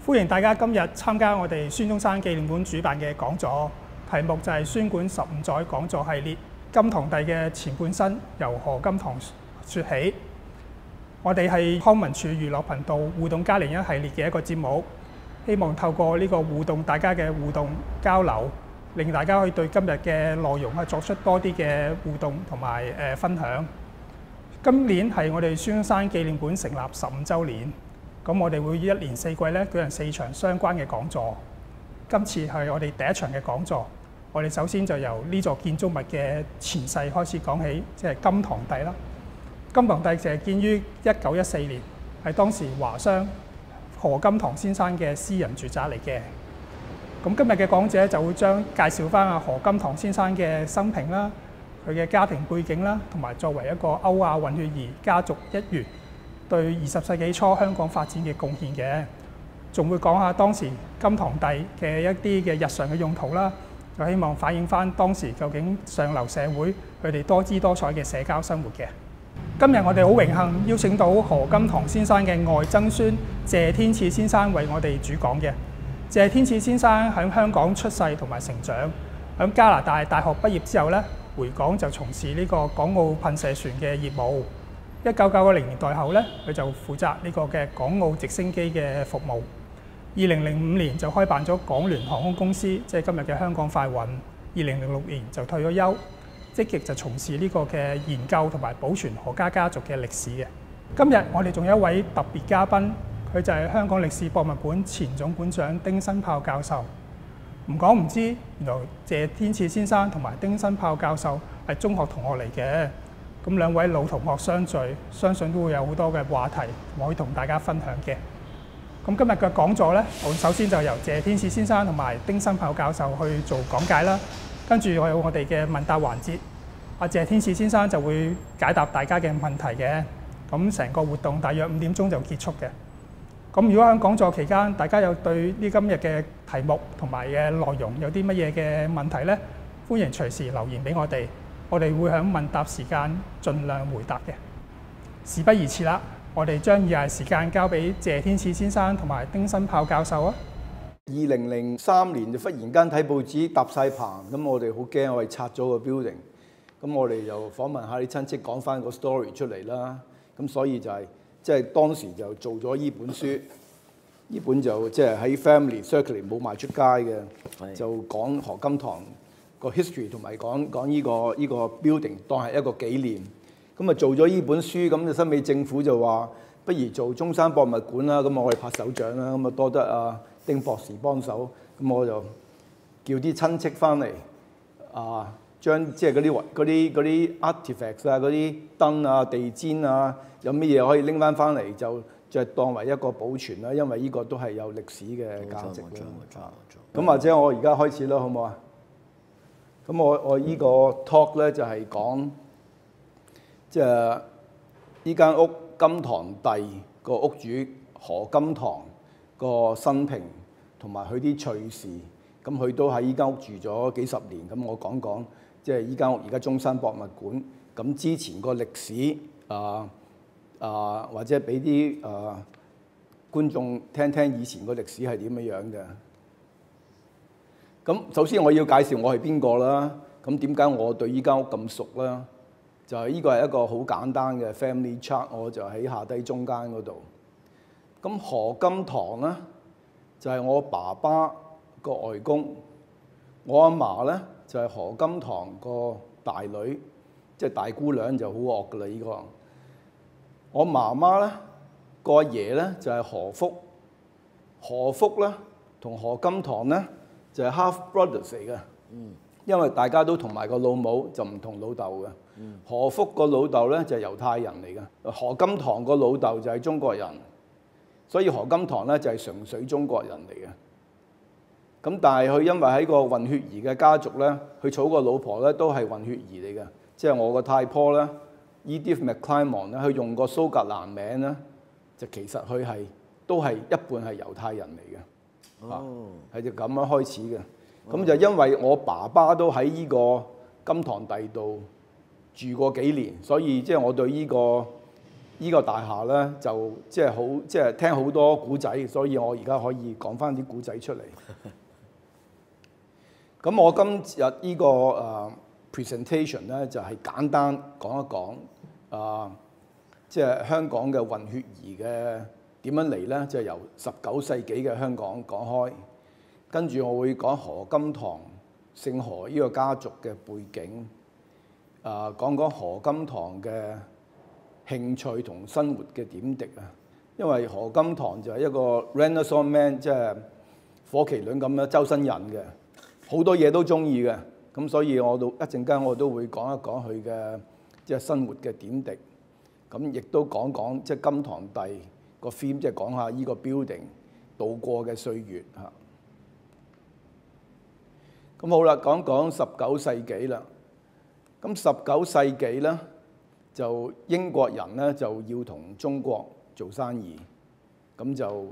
歡迎大家今日參加我哋孫中山紀念館主辦嘅講座，題目就係孫館15載講座系列《金堂帝嘅前半生》，由何金堂說起。我哋係康文署娛樂頻道互動加01系列嘅一個節目，希望透過呢個互動，大家嘅互動交流，令大家可以對今日嘅內容作出多啲嘅互動同埋分享。今年係我哋孫中山紀念館成立15週年。咁我哋會一連4季咧舉行4場相關嘅講座。今次係我哋第一場嘅講座。我哋首先就由呢座建築物嘅前世開始講起，即係金堂帝啦。金堂帝就係建於1914年，係當時華商何金堂先生嘅私人住宅嚟嘅。咁今日嘅講者就會將介紹翻何金堂先生嘅生平啦、佢嘅家庭背景啦，同埋作為一個歐亞混血兒家族一員，對20世紀初香港發展嘅貢獻嘅，仲會講下當時金堂帝嘅一啲嘅日常嘅用途啦，就希望反映翻當時究竟上流社會佢哋多姿多彩嘅社交生活嘅。今日我哋好榮幸邀請到何金堂先生嘅外曾孫謝天賜先生為我哋主講嘅。謝天賜先生喺香港出世同埋成長，喺加拿大大學畢業之後咧，回港就從事呢個港澳噴射船嘅業務。1990年代後咧，佢就負責呢個嘅港澳直升機嘅服務。2005年就開辦咗港聯航空公司，即係今日嘅香港快運。2006年就退咗休，積極就從事呢個嘅研究同埋保存何家家族嘅歷史嘅。今日我哋仲有一位特別嘉賓，佢就係香港歷史博物館前總館長丁新豹教授。唔講唔知，原來謝天賜先生同埋丁新豹教授係中學同學嚟嘅。咁兩位老同學相聚，相信都會有好多嘅話題可以同大家分享嘅。咁今日嘅講座咧，我首先就由謝天賜先生同埋丁新豹教授去做講解啦。跟住我有我哋嘅問答環節，阿謝天賜先生就會解答大家嘅問題嘅。咁成個活動大約5點鐘就結束嘅。咁如果喺講座期間，大家有對呢今日嘅題目同埋嘅內容有啲乜嘢嘅問題咧，歡迎隨時留言俾我哋。我哋會喺問答時間盡量回答嘅。事不宜遲啦，我哋將以下時間交俾謝天賜先生同埋丁新豹教授啊。2003年就忽然間睇報紙搭晒棚，咁我哋好驚，我哋拆咗個 building。咁我哋就訪問下啲親戚，講翻個 story 出嚟啦。咁所以就係即係當時就做咗呢本書，呢本就即係喺 family circle 冇賣出街嘅，就講何金堂個 history 同埋講呢個 building 當係一個紀念。咁啊做咗呢本書，咁就新美政府就話不如做中山博物館啦。咁我哋拍手掌啦。咁啊多得阿丁博士幫手。咁我就叫啲親戚翻嚟將即係嗰啲 artifacts 啊、嗰啲燈啊、地氈啊，有乜嘢可以拎翻嚟就當為一個保存啦。因為呢個都係有歷史嘅價值啦。咁或者我而家開始啦，好唔好啊？咁我依個 talk 咧就係講即係呢間屋金堂帝個屋主何金堂個生平同埋佢啲趣事。咁佢都喺依間屋住咗幾十年。咁我講講即係依間屋而家中山博物館。咁之前個歷史或者俾啲觀眾聽聽以前個歷史係點樣嘅。咁首先我要介紹我係邊個啦。咁點解我對依間屋咁熟啦？就係呢個係一個好簡單嘅 family chart， 我就喺下低中間嗰度。咁何金堂咧就係我爸爸個外公，我阿嫲咧就係何金堂個大女，即係大姑娘就好惡噶啦呢個。我媽媽咧個阿爺咧就係何福，何福咧同何金堂咧就係 half brothers 嚟嘅，因為大家都同埋個老母就唔同老豆嘅。何福個老豆咧就係猶太人嚟嘅，何金堂個老豆就係中國人，所以何金堂咧就係純粹中國人嚟嘅。咁但係佢因為喺個混血兒嘅家族咧，佢娶個老婆咧都係混血兒嚟嘅，即係我個太婆咧 Edith McClymont 咧，佢用個蘇格蘭名咧，就其實佢係都係一半係猶太人嚟嘅，係就咁樣開始嘅。咁就因為我爸爸都喺呢個金堂帝度住過幾年，所以即係我對呢呢個大廈咧就即係聽好多古仔，所以我而家可以講翻啲古仔出嚟。咁我今日呢個presentation 咧就係簡單講一講即係香港嘅混血兒嘅點樣嚟咧，就係由19世紀嘅香港講開，跟住我會講何金堂姓何呢個家族嘅背景，講講何金堂嘅興趣同生活嘅點滴啊。因為何金堂就係一個 Renaissance man， 即係火麒麟咁樣周身癮嘅，好多嘢都中意嘅。咁所以我一陣間我都會講一講佢嘅即係生活嘅點滴。咁亦都講講即係金堂帝個 theme， 即係講下呢個 building 度過嘅歲月嚇。咁好啦，講講19世紀啦。咁19世紀咧，就英國人咧就要同中國做生意，咁就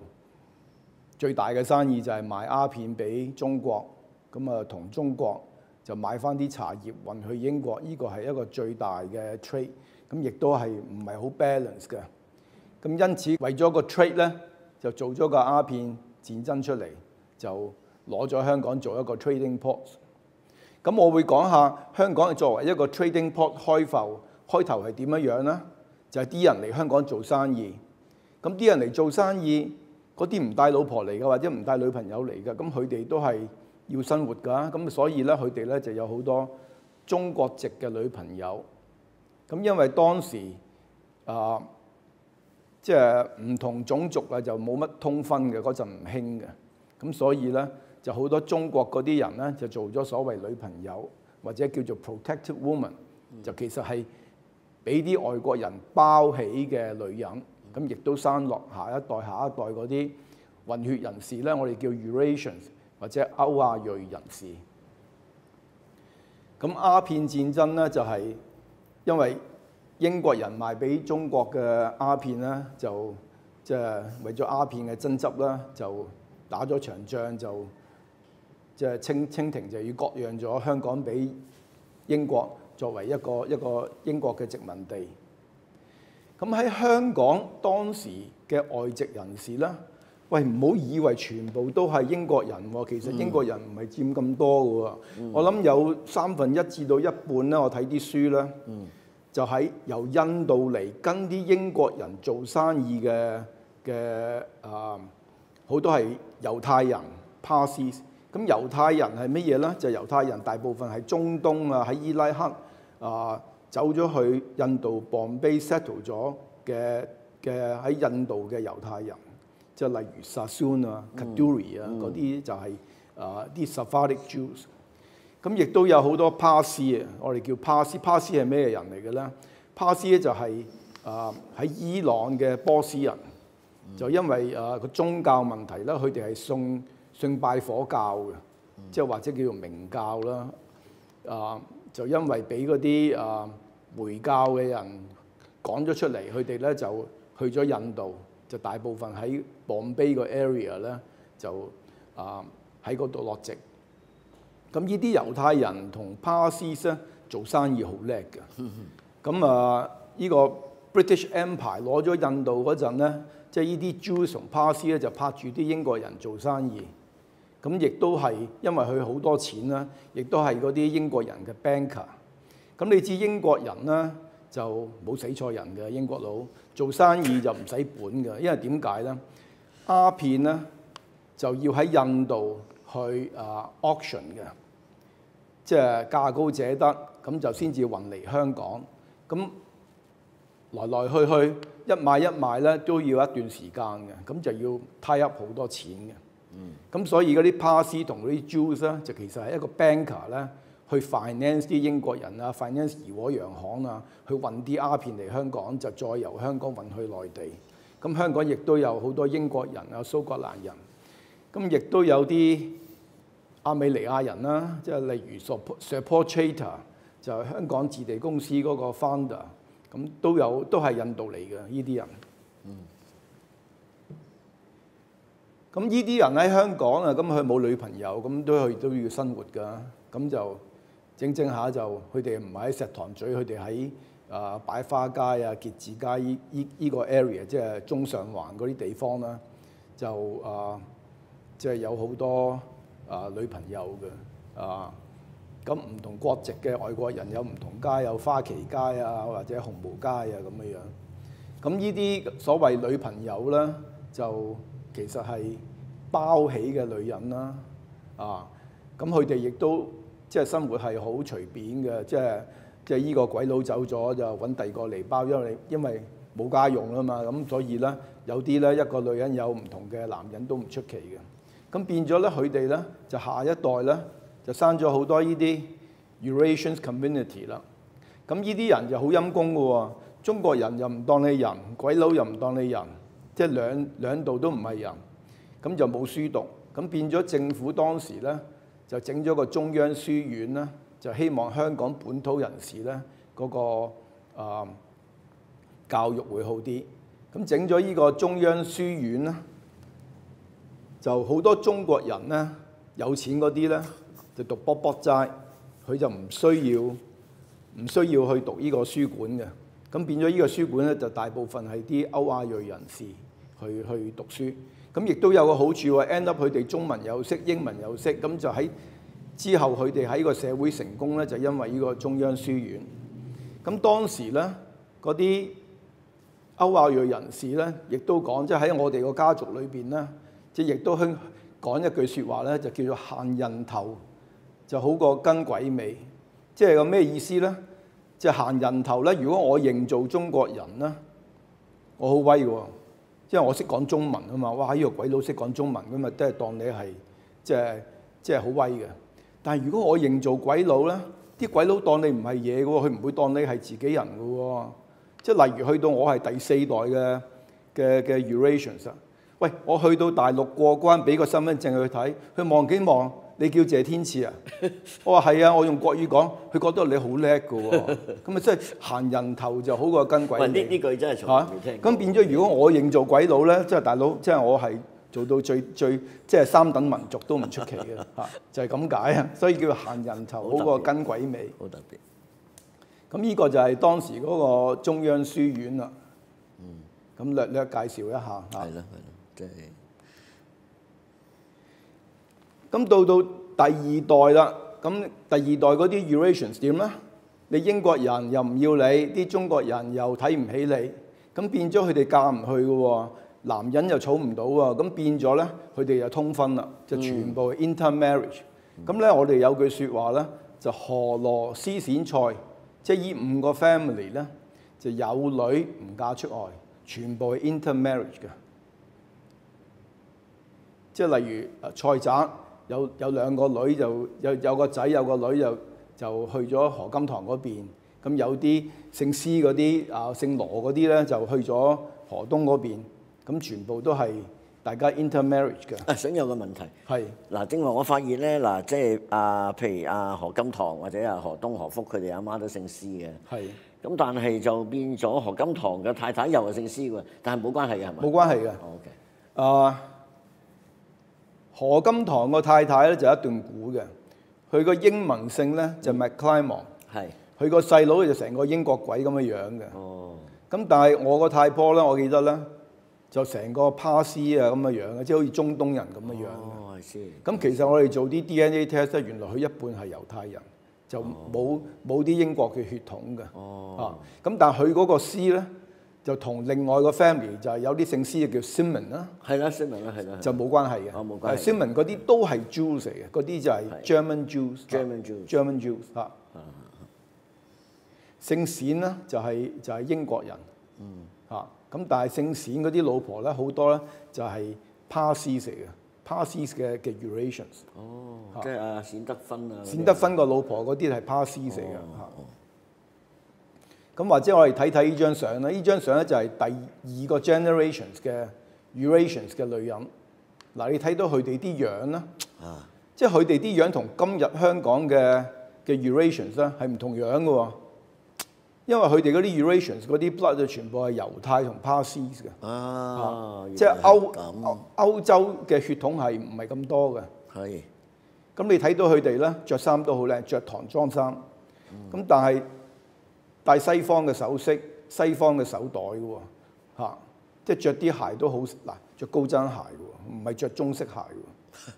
最大嘅生意就係賣鴉片俾中國，咁啊同中國就買翻啲茶葉運去英國，呢個係一個最大嘅 trade， 咁亦都係唔係好 balance 嘅。咁因此為咗個 trade 咧，就做咗個鴉片戰爭出嚟，就攞咗香港做一個 trading port。咁我會講下香港作為一個 trading port 開頭係點樣咧？就係啲人嚟香港做生意，咁啲人嚟做生意，嗰啲唔帶老婆嚟嘅或者唔帶女朋友嚟嘅，咁佢哋都係要生活㗎，咁所以咧佢哋咧就有好多中國籍嘅女朋友。咁因為當時即係唔同種族啊就冇乜通婚嘅，嗰陣唔興嘅，咁所以咧就好多中國嗰啲人咧就做咗所謂女朋友或者叫做 protected woman， 就其實係俾啲外國人包起嘅女人，咁亦都生落下一代嗰啲混血人士咧，我哋叫 Eurasians 或者歐亞裔人士。咁鴉片戰爭咧就係因為英國人賣俾中國嘅鴉片咧，就即係為咗鴉片嘅爭執啦，就打咗場仗，就即係清廷就要割讓咗香港俾英國，作為一個英國嘅殖民地。咁喺香港當時嘅外籍人士咧，喂，唔好以為全部都係英國人喎，其實英國人唔係佔咁多嘅喎。我諗有1/3至到一半咧，我睇啲書咧，就喺由印度嚟跟啲英國人做生意嘅好多係猶太人 Parsis。咁猶太人係乜嘢咧？就猶太人大部分係中東啊，喺伊拉克走咗去印度 Bombay settle 咗嘅喺印度嘅猶太人，即係例如 Sassoon 啊、Kadoorie 啊嗰啲就係啲 Sephardic Jews。咁亦都有好多 Parsi 啊，我哋叫 Parsi。Parsi 係咩人嚟嘅咧？Parsi 咧就係喺伊朗嘅波斯人，就因為個宗教問題咧，佢哋係信拜火教嘅，即係或者叫做明教啦。就因為俾嗰啲回教嘅人趕咗出嚟，佢哋咧就去咗印度，就大部分喺 Bombay 個 area 咧就喺嗰度落籍。咁呢啲猶太人同 Parsis 咧做生意好叻嘅。咁呢個 British Empire 攞咗印度嗰陣咧，即係呢啲 Jews 同 Parsis 咧就拍住啲英國人做生意。咁亦都係因為佢好多錢啦，亦都係嗰啲英國人嘅 banker。咁你知英國人咧就冇死錯人嘅，英國佬做生意就唔使本嘅，因為點解咧？鴉片咧就要喺印度去auction 嘅，即係價高者得，咁就先至運嚟香港。咁來來去去一賣咧都要一段時間嘅，咁就要 tie up 好多錢嘅。咁所以嗰啲 Parsi 同嗰啲 Jews 咧，就其實係一個 banker 咧，去 finance 啲英國人啊 ，finance 怡和洋行啊，去運啲鴉片嚟香港，就再由香港運去內地。咁香港亦都有好多英國人啊、蘇格蘭人，咁亦都有啲亞美尼亞人啦，即係例如 Sir Paul Chater 就係香港置地公司嗰個 founder， 咁都係印度嚟嘅呢啲人。咁呢啲人喺香港啊，咁佢冇女朋友，咁都要生活㗎。咁就整下就佢哋唔係喺石塘咀，佢哋喺擺花街啊、結志街依個 area， 即係中上環嗰啲地方啦，就即係有好多女朋友嘅咁唔同國籍嘅外國人有唔同街，有花旗街啊，或者紅毛街啊咁樣樣。咁呢啲所謂女朋友咧，就其實係包起嘅女人啦。咁佢哋亦都即係生活係好隨便嘅，即係依個鬼佬走咗就揾第二個嚟包，因為冇家用啊嘛。咁所以咧有啲咧一個女人有唔同嘅男人都唔出奇嘅。咁變咗咧佢哋咧就下一代咧。就生咗好多呢啲 Eurasian community 啦，咁呢啲人就好陰公嘅喎，中國人又唔當你人，鬼佬又唔當你人，即係兩度都唔係人，咁就冇書讀，咁變咗政府當時咧就整咗個中央書院啦，就希望香港本土人士咧嗰個教育會好啲，咁整咗呢個中央書院咧，就好多中國人咧有錢嗰啲咧。就讀卜卜齋，佢就唔需要去讀呢個書館嘅，咁變咗呢個書館咧就大部分係啲歐亞裔人士去讀書，咁亦都有個好處喎 ，end up 佢哋中文又識，英文又識，咁就喺之後佢哋喺個社會成功咧，就因為呢個中央書院。咁當時咧嗰啲歐亞裔人士咧，亦都講，即係喺我哋個家族裏邊咧，即係亦都講一句説話咧，就叫做閒人頭。就好過跟鬼尾，即係個咩意思咧？即係閒人頭咧。如果我認做中國人咧，我好威喎，因為我識講中文啊嘛。哇！呢個鬼佬識講中文咁嘛，都係當你係即係好威嘅。但係如果我認做鬼佬咧，啲鬼佬當你唔係嘢嘅喎，佢唔會當你係自己人嘅喎。即係例如去到我係第四代嘅 Eurasians， 喂，我去到大陸過關，俾個身份證去睇，佢望幾望。你叫謝天賜啊？我話係啊，我用國語講，佢覺得你好叻嘅喎。咁啊，即係閒人頭就好過跟鬼尾。呢句真係從來未聽過。咁變咗，如果我認做鬼佬咧，即係大佬，即係我係做到最即係三等民族都唔出奇嘅嚇，就係咁解啊。所以叫閒人頭好過跟鬼尾。好特別。咁呢個就係當時嗰個中央書院啦。咁略介紹一下嚇。係咯，即係。咁到第二代啦，咁第二代嗰啲 Eurasians 點咧？你英國人又唔要你，啲中國人又睇唔起你，咁變咗佢哋嫁唔去嘅喎，男人又娶唔到喎，咁變咗咧，佢哋就通婚啦，就全部 intermarriage。咁咧，我哋有句説話咧，就河羅絲線菜，即係依5個 family 咧，就有女唔嫁出外，全部係 intermarriage 嘅。即係例如菜宅。有2個女就有個仔有個女就去咗何金堂嗰邊，咁有啲姓施嗰啲姓羅嗰啲咧就去咗河東嗰邊，咁全部都係大家 intermarriage 嘅。想有個問題係嗱，正話我發現咧嗱，即係譬如何金堂或者何東何福佢哋阿媽都姓施嘅。係。咁但係就變咗何金堂嘅太太又係姓施喎，但係冇關係嘅係咪？冇關係嘅。OK。何金堂個太太咧就一段古嘅，佢個英文姓咧就 McClymont， 係佢個細佬就成個英國鬼咁嘅樣嘅。哦，咁但係我個太婆咧，我記得咧就成個帕斯啊咁嘅樣嘅，即係好似中東人咁嘅樣。哦，係先。咁其實我哋做啲 DNA test 咧，原來佢一半係猶太人，就冇啲英國嘅血統嘅。哦，咁但係佢嗰個斯咧。就同另外個 family 就係有啲姓施嘅叫 Simon 啦，係啦 Simon 啦，係啦，就冇關係嘅。哦，冇關係。Simon 嗰啲都係 Jews 嚟嘅，嗰啲就係 German Jews。German Jews 嚇。姓冼咧就係英國人。嚇，咁但係姓冼嗰啲老婆咧好多咧就係 Parsis 嚟嘅 ，Parsis 嘅 Eurasians。哦，即係冼德芬啊。冼德芬個老婆嗰啲係 Parsis 嚟嘅嚇。咁或者我哋睇睇呢張相啦，呢張相咧就係第2個 generations 嘅 Eurasians 嘅女人。嗱，你睇到佢哋啲樣啦，即係佢哋啲樣同今日香港嘅 Eurasians 咧係唔同樣嘅喎。因為佢哋嗰啲 Eurasians 嗰啲 blood 就全部係猶太同 Parsis 嘅。即係歐洲嘅血統係唔係咁多嘅。係。咁你睇到佢哋咧着衫都好靚，着唐裝衫。咁但係戴西方嘅首飾、西方嘅手袋嘅喎，即係着啲鞋都好嗱，着高踭鞋嘅喎，唔係着中式鞋嘅喎。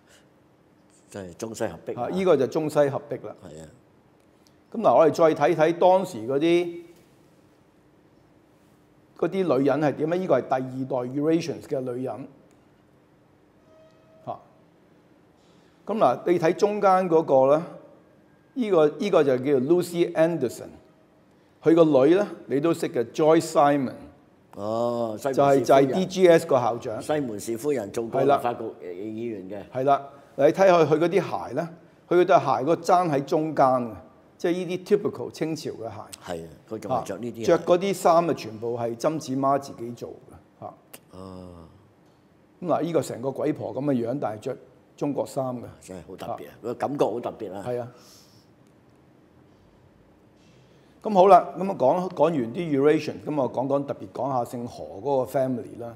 即係中西合璧。呢個就中西合璧啦。係啊。咁嗱，我哋再睇睇當時嗰啲女人係點咧？呢個係第二代 Eurasians 嘅女人。咁嗱，你睇中間嗰個咧，呢個就叫做 Lucy Anderson， 佢個女咧你都識嘅 Joyce Simon。哦，就係 DGS 個校長。西門士夫人做過立法局議員嘅。係啦，你睇下佢嗰啲鞋咧，佢嗰對鞋個踭喺中間嘅，即係呢啲 typical 清朝嘅鞋。係啊，佢仲係着呢啲。着嗰啲衫啊，全部係針子媽自己做嘅嚇。哦。咁嗱，呢個成個鬼婆咁嘅樣，但係着中國衫嘅，真係好特別啊！個感覺好特別啊。係啊。咁好啦，咁啊講完啲 Eurasian， 咁我特別講下姓何嗰個 family 啦。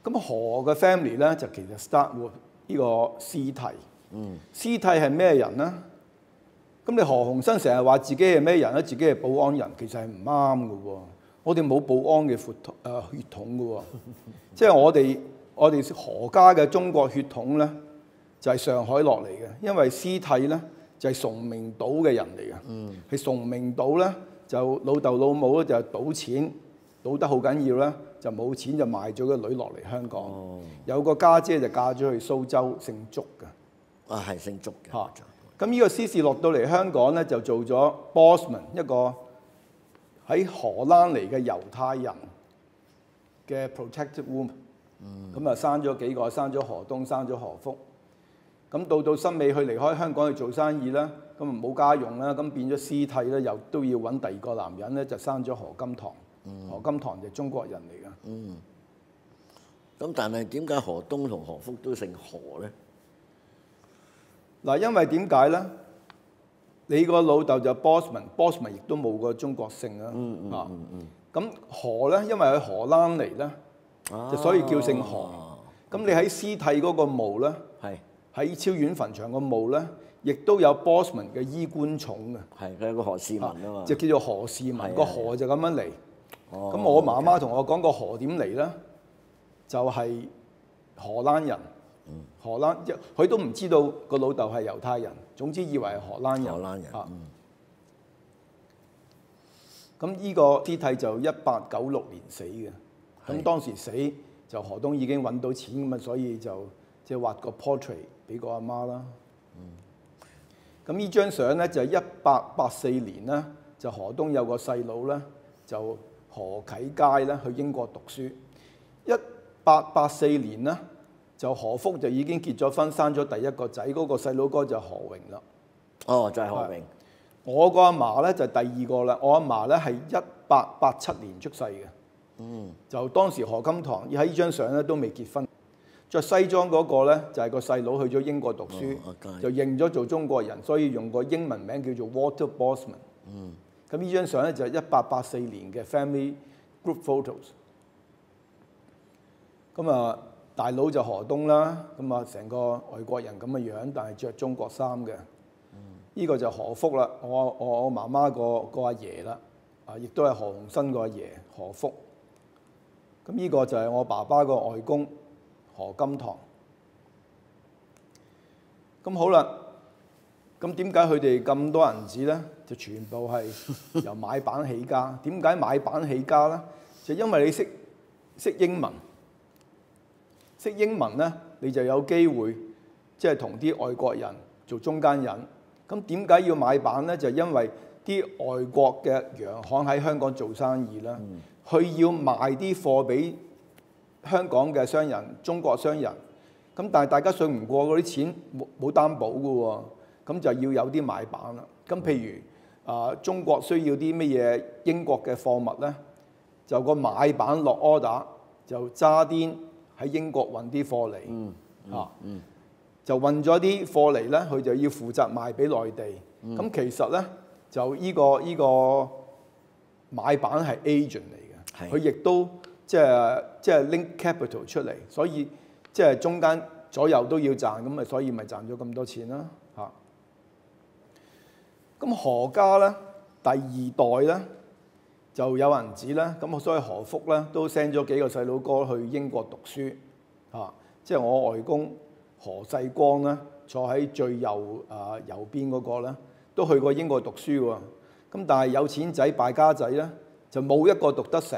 咁何嘅 family 咧就其實 start with 呢個司提。司提係咩人咧？咁你何鴻燊成日話自己係咩人咧？自己係保安人，其實係唔啱嘅喎。我哋冇保安嘅血統嘅喎，即係我哋何家嘅中國血統咧，就係上海落嚟嘅，因為司提咧就係崇明島嘅人嚟嘅，係崇明島咧就老豆老母咧就賭錢，賭得好緊要啦，就冇錢就賣咗個女落嚟香港，有個家姐就嫁咗去蘇州，姓祝嘅，係姓祝嘅。咁呢個司士落到嚟香港咧，就做咗 Bosman 一個喺荷蘭嚟嘅猶太人嘅 protected woman。咁啊生咗幾個，生咗何東，生咗何福。咁到新尾佢離開香港去做生意啦，咁冇家用啦，咁變咗司提咧，又都要揾第二個男人咧，就生咗何金堂。何金堂就係中國人嚟㗎。咁但係點解何東同何福都姓何咧？嗱，因為點解咧？你個老豆就 Bosman 亦都冇個中國姓啦。咁何咧，因為佢荷蘭嚟咧，就所以叫姓何。咁你喺司提嗰個墓咧，喺超遠墳場個墓咧，亦都有 Bosman 嘅衣冠冢嘅。係，佢有個何氏文啊嘛。就叫做何氏文，個何就咁樣嚟。咁我媽媽同我講個何點嚟咧，就係荷蘭人。荷蘭佢都唔知道個老豆係猶太人，總之以為係荷蘭人。咁呢個司提就1896年死嘅。咁當時死就何東已經揾到錢咁啊，所以就即係畫個 portrait 俾個阿媽啦。咁呢張相咧就係1884年啦，就何東有個細佬咧，就何啟佳咧去英國讀書。1884年咧，就何福就已經結咗婚，生咗第一個仔，嗰個細佬哥就何榮啦。哦，就係何榮。我個阿嫲咧就第二個啦。我阿嫲咧係1887年出世嘅。就當時何金堂喺呢張相咧都未結婚，着西裝嗰個咧就係個細佬去咗英國讀書，就認咗做中國人，所以用個英文名叫做 Walter Bosman。咁呢張相咧就係1884年嘅 family group photos。咁啊，大佬就何東啦，咁啊成個外國人咁嘅樣，但係着中國衫嘅。呢個就何福啦，我媽媽個阿爺啦，亦都係何鴻燊個阿爺何福。咁呢個就係我爸爸個外公何金堂。咁好啦，咁點解佢哋咁多銀紙咧？就全部係由買辦起家。點解買辦起家咧？就因為你識英文，識英文咧，你就有機會即係同啲外國人做中間人。咁點解要買辦咧？就因為啲外國嘅洋行喺香港做生意啦。佢要賣啲貨俾香港嘅商人、中國商人，咁但係大家信唔過嗰啲錢冇擔保嘅喎，咁就要有啲買辦啦。咁譬如中國需要啲乜嘢英國嘅貨物咧，就個買辦落 order，就揸啲喺英國運啲貨嚟，就運咗啲貨嚟咧，佢就要負責賣俾內地。咁其實咧就呢個買辦係 agent 嚟。佢亦都即係 link capital 出嚟，所以即係中間左右都要賺，咁咪所以咪賺咗咁多錢啦嚇。咁何家咧第二代咧就有人指啦，咁所以何福咧都 send 咗幾個細佬哥去英國讀書即係我外公何世光咧，坐喺最右邊嗰個咧，都去過英國讀書喎。咁但係有錢仔敗家仔咧，就冇一個讀得成，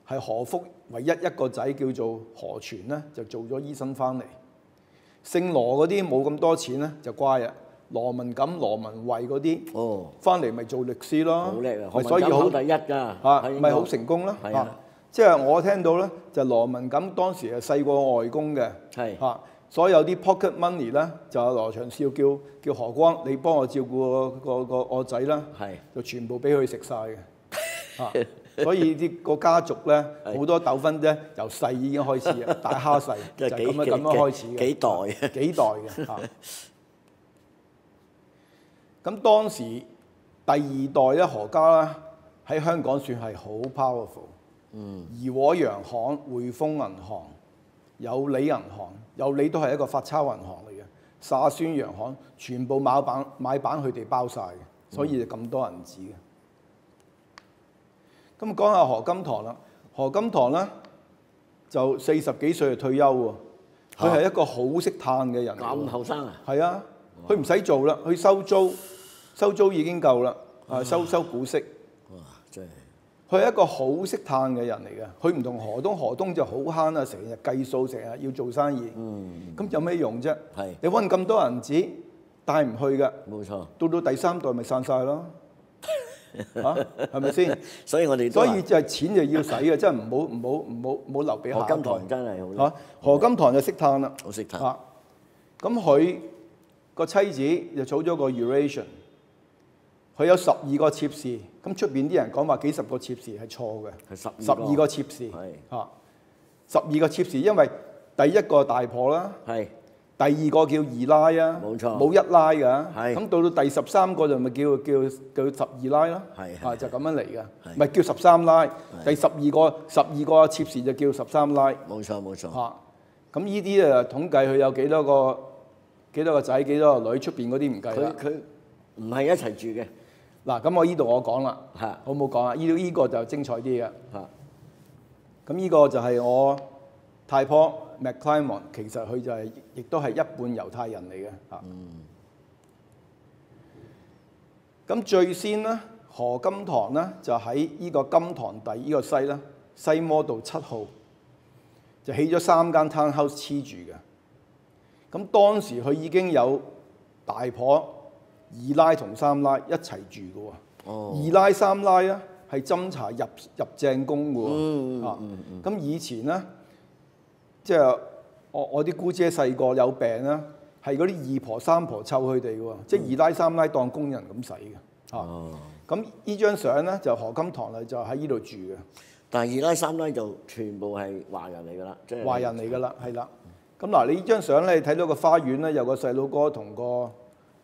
係何福唯一一個仔叫做何全咧，就做咗醫生翻嚟。姓羅嗰啲冇咁多錢咧，就乖啊。羅文錦、羅文慧嗰啲，翻嚟咪做律師咯，好叻啊！所以好第一㗎，咪好成功咯。係啊，即係我聽到咧，就羅文錦當時係細過我外公嘅，所有啲 pocket money 咧，就係羅長少叫何光，你幫我照顧個仔啦，就全部俾佢食晒嘅。所以啲個家族咧好多糾紛咧，由細已經開始啊，大蝦細就係咁樣開始嘅，幾代嘅。咁當時第二代咧何家咧喺香港算係好 powerful，怡和洋行、匯豐銀行、有利銀行，有利都係一個發鈔銀行嚟嘅，沙宣洋行全部買板佢哋包晒嘅，所以就咁多銀紙嘅。咁講下何金堂啦，何金堂咧就40幾歲就退休喎，佢係一個好識嘆嘅人。咁後生啊？係啊。佢唔使做啦，佢收租已經夠啦，收股息。哇！真係佢係一個好識嘆嘅人嚟嘅。佢唔同何東就好慳啊，成日計數，成日要做生意。咁有咩用啫？你揾咁多銀紙帶唔去㗎。冇錯。到第三代咪散晒咯。係咪先？所以就係錢就要使嘅，真係唔好留俾下一代。何金堂真係好。何金堂就識嘆啦。好識嘆。咁佢個妻子就儲咗個 Eurasian， 佢有12個妾侍，咁出邊啲人講話幾十個妾侍係錯嘅，係12個妾侍，12個妾侍，因為第一個大婆啦，第二個叫二奶啊，冇錯，冇一奶㗎，咁到第13個就咪叫12奶咯，就咁樣嚟嘅，唔係叫13奶，第12個妾侍就叫13奶，冇錯，咁呢啲啊統計佢有幾多個仔幾多個女，出邊嗰啲唔計啦。佢唔係一齊住嘅。嗱，咁我呢度我講啦，好唔好講啊？呢個就精彩啲嘅。咁呢個就係我太婆 McClymont， 其實佢就係亦都係一半猶太人嚟嘅。咁最先咧，何金堂咧就喺呢個金堂第呢個西啦，西摩道7號就起咗3間 townhouse 黐住嘅。咁當時佢已經有大婆、二奶同三奶一齊住嘅喎。二奶、三奶咧係斟茶入正宮嘅喎。咁以前咧，即係我啲姑姐細個有病啦，係嗰啲二婆三婆湊佢哋嘅喎，即係二奶三奶當工人咁使嘅。咁呢張相咧就何金堂就喺呢度住嘅。但係二奶三奶就全部係華人嚟㗎啦，即係華人嚟㗎啦，係啦。咁嗱，你呢張相咧，你睇到個花園咧，有個細佬哥同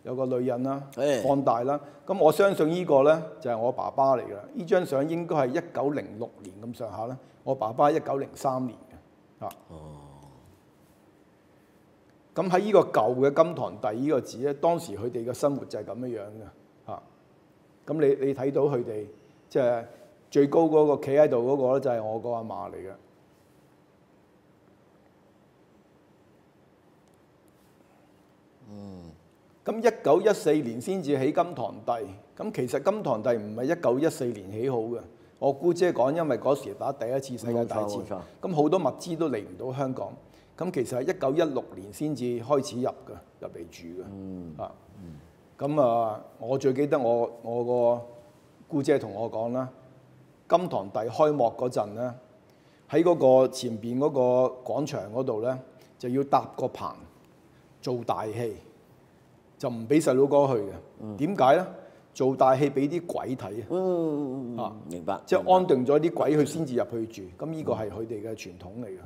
有個女人啦，放大啦。咁我相信呢個咧就係我爸爸嚟㗎。呢張相應該係1906年咁上下啦。我爸爸1903年嘅。咁喺呢個舊嘅金堂第呢個字咧，當時佢哋嘅生活就係咁樣樣嘅。咁你睇到佢哋即係最高嗰個企喺度嗰個咧，就係我個阿嫲嚟嘅。咁1914年先至起金堂第，咁其實金堂第唔係1914年起好嘅。我姑姐講，因為嗰時打第一次世界大戰，咁好多物資都嚟唔到香港，咁其實係1916年先至開始入嚟住嘅。咁我最記得我個姑姐同我講啦，金堂第開幕嗰陣咧，喺嗰個前邊嗰個廣場嗰度咧，就要搭個棚做大戲。就唔俾細佬哥去嘅，點解咧？做大戲俾啲鬼睇啊！明白。即係安定咗啲鬼，佢先至入去住。咁呢個係佢哋嘅傳統嚟嘅。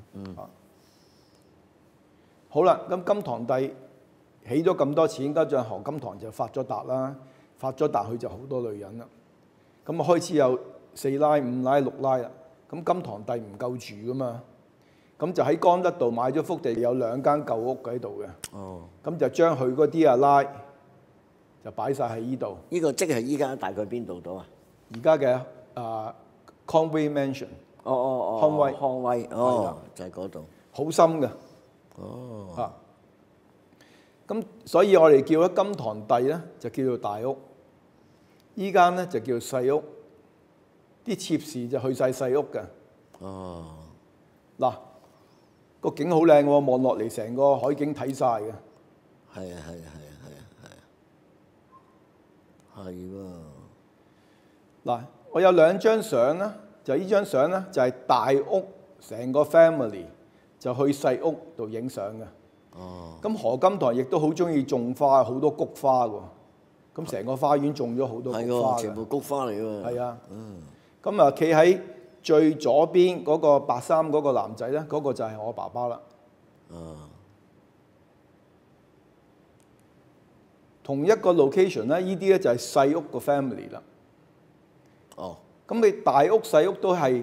好啦，咁金堂第起咗咁多錢，加上何金堂就發咗達啦，發咗達佢就好多女人啦。咁開始有4奶、5奶、6奶啦。咁金堂第唔夠住噶嘛？咁就喺江德道買咗幅地，有2間舊屋喺度嘅。咁就將佢嗰啲阿奶就擺晒喺呢度。呢個即係依家大概邊度到啊？而家嘅 Conway Mansion。康威，就係嗰度，好深嘅。咁所以我哋叫咗金堂第咧就叫做大屋，依間咧就叫做細屋，啲妾侍就去晒細屋嘅。嗱，個景好靚喎，望落嚟成個海景睇晒嘅。係喎。嗱，我有兩張相啦，就呢張相咧就係大屋成個 family 就去細屋度影相嘅。咁何金堂亦都好中意種花，好多菊花喎。咁成個花園種咗好多菊花嘅，全部菊花嚟㗎。係啊。咁啊，企喺最左邊嗰個白衫嗰個男仔咧，嗰個就係我爸爸啦。同一個 location 咧，呢啲咧就係細屋個 family 啦。咁你大屋細屋都係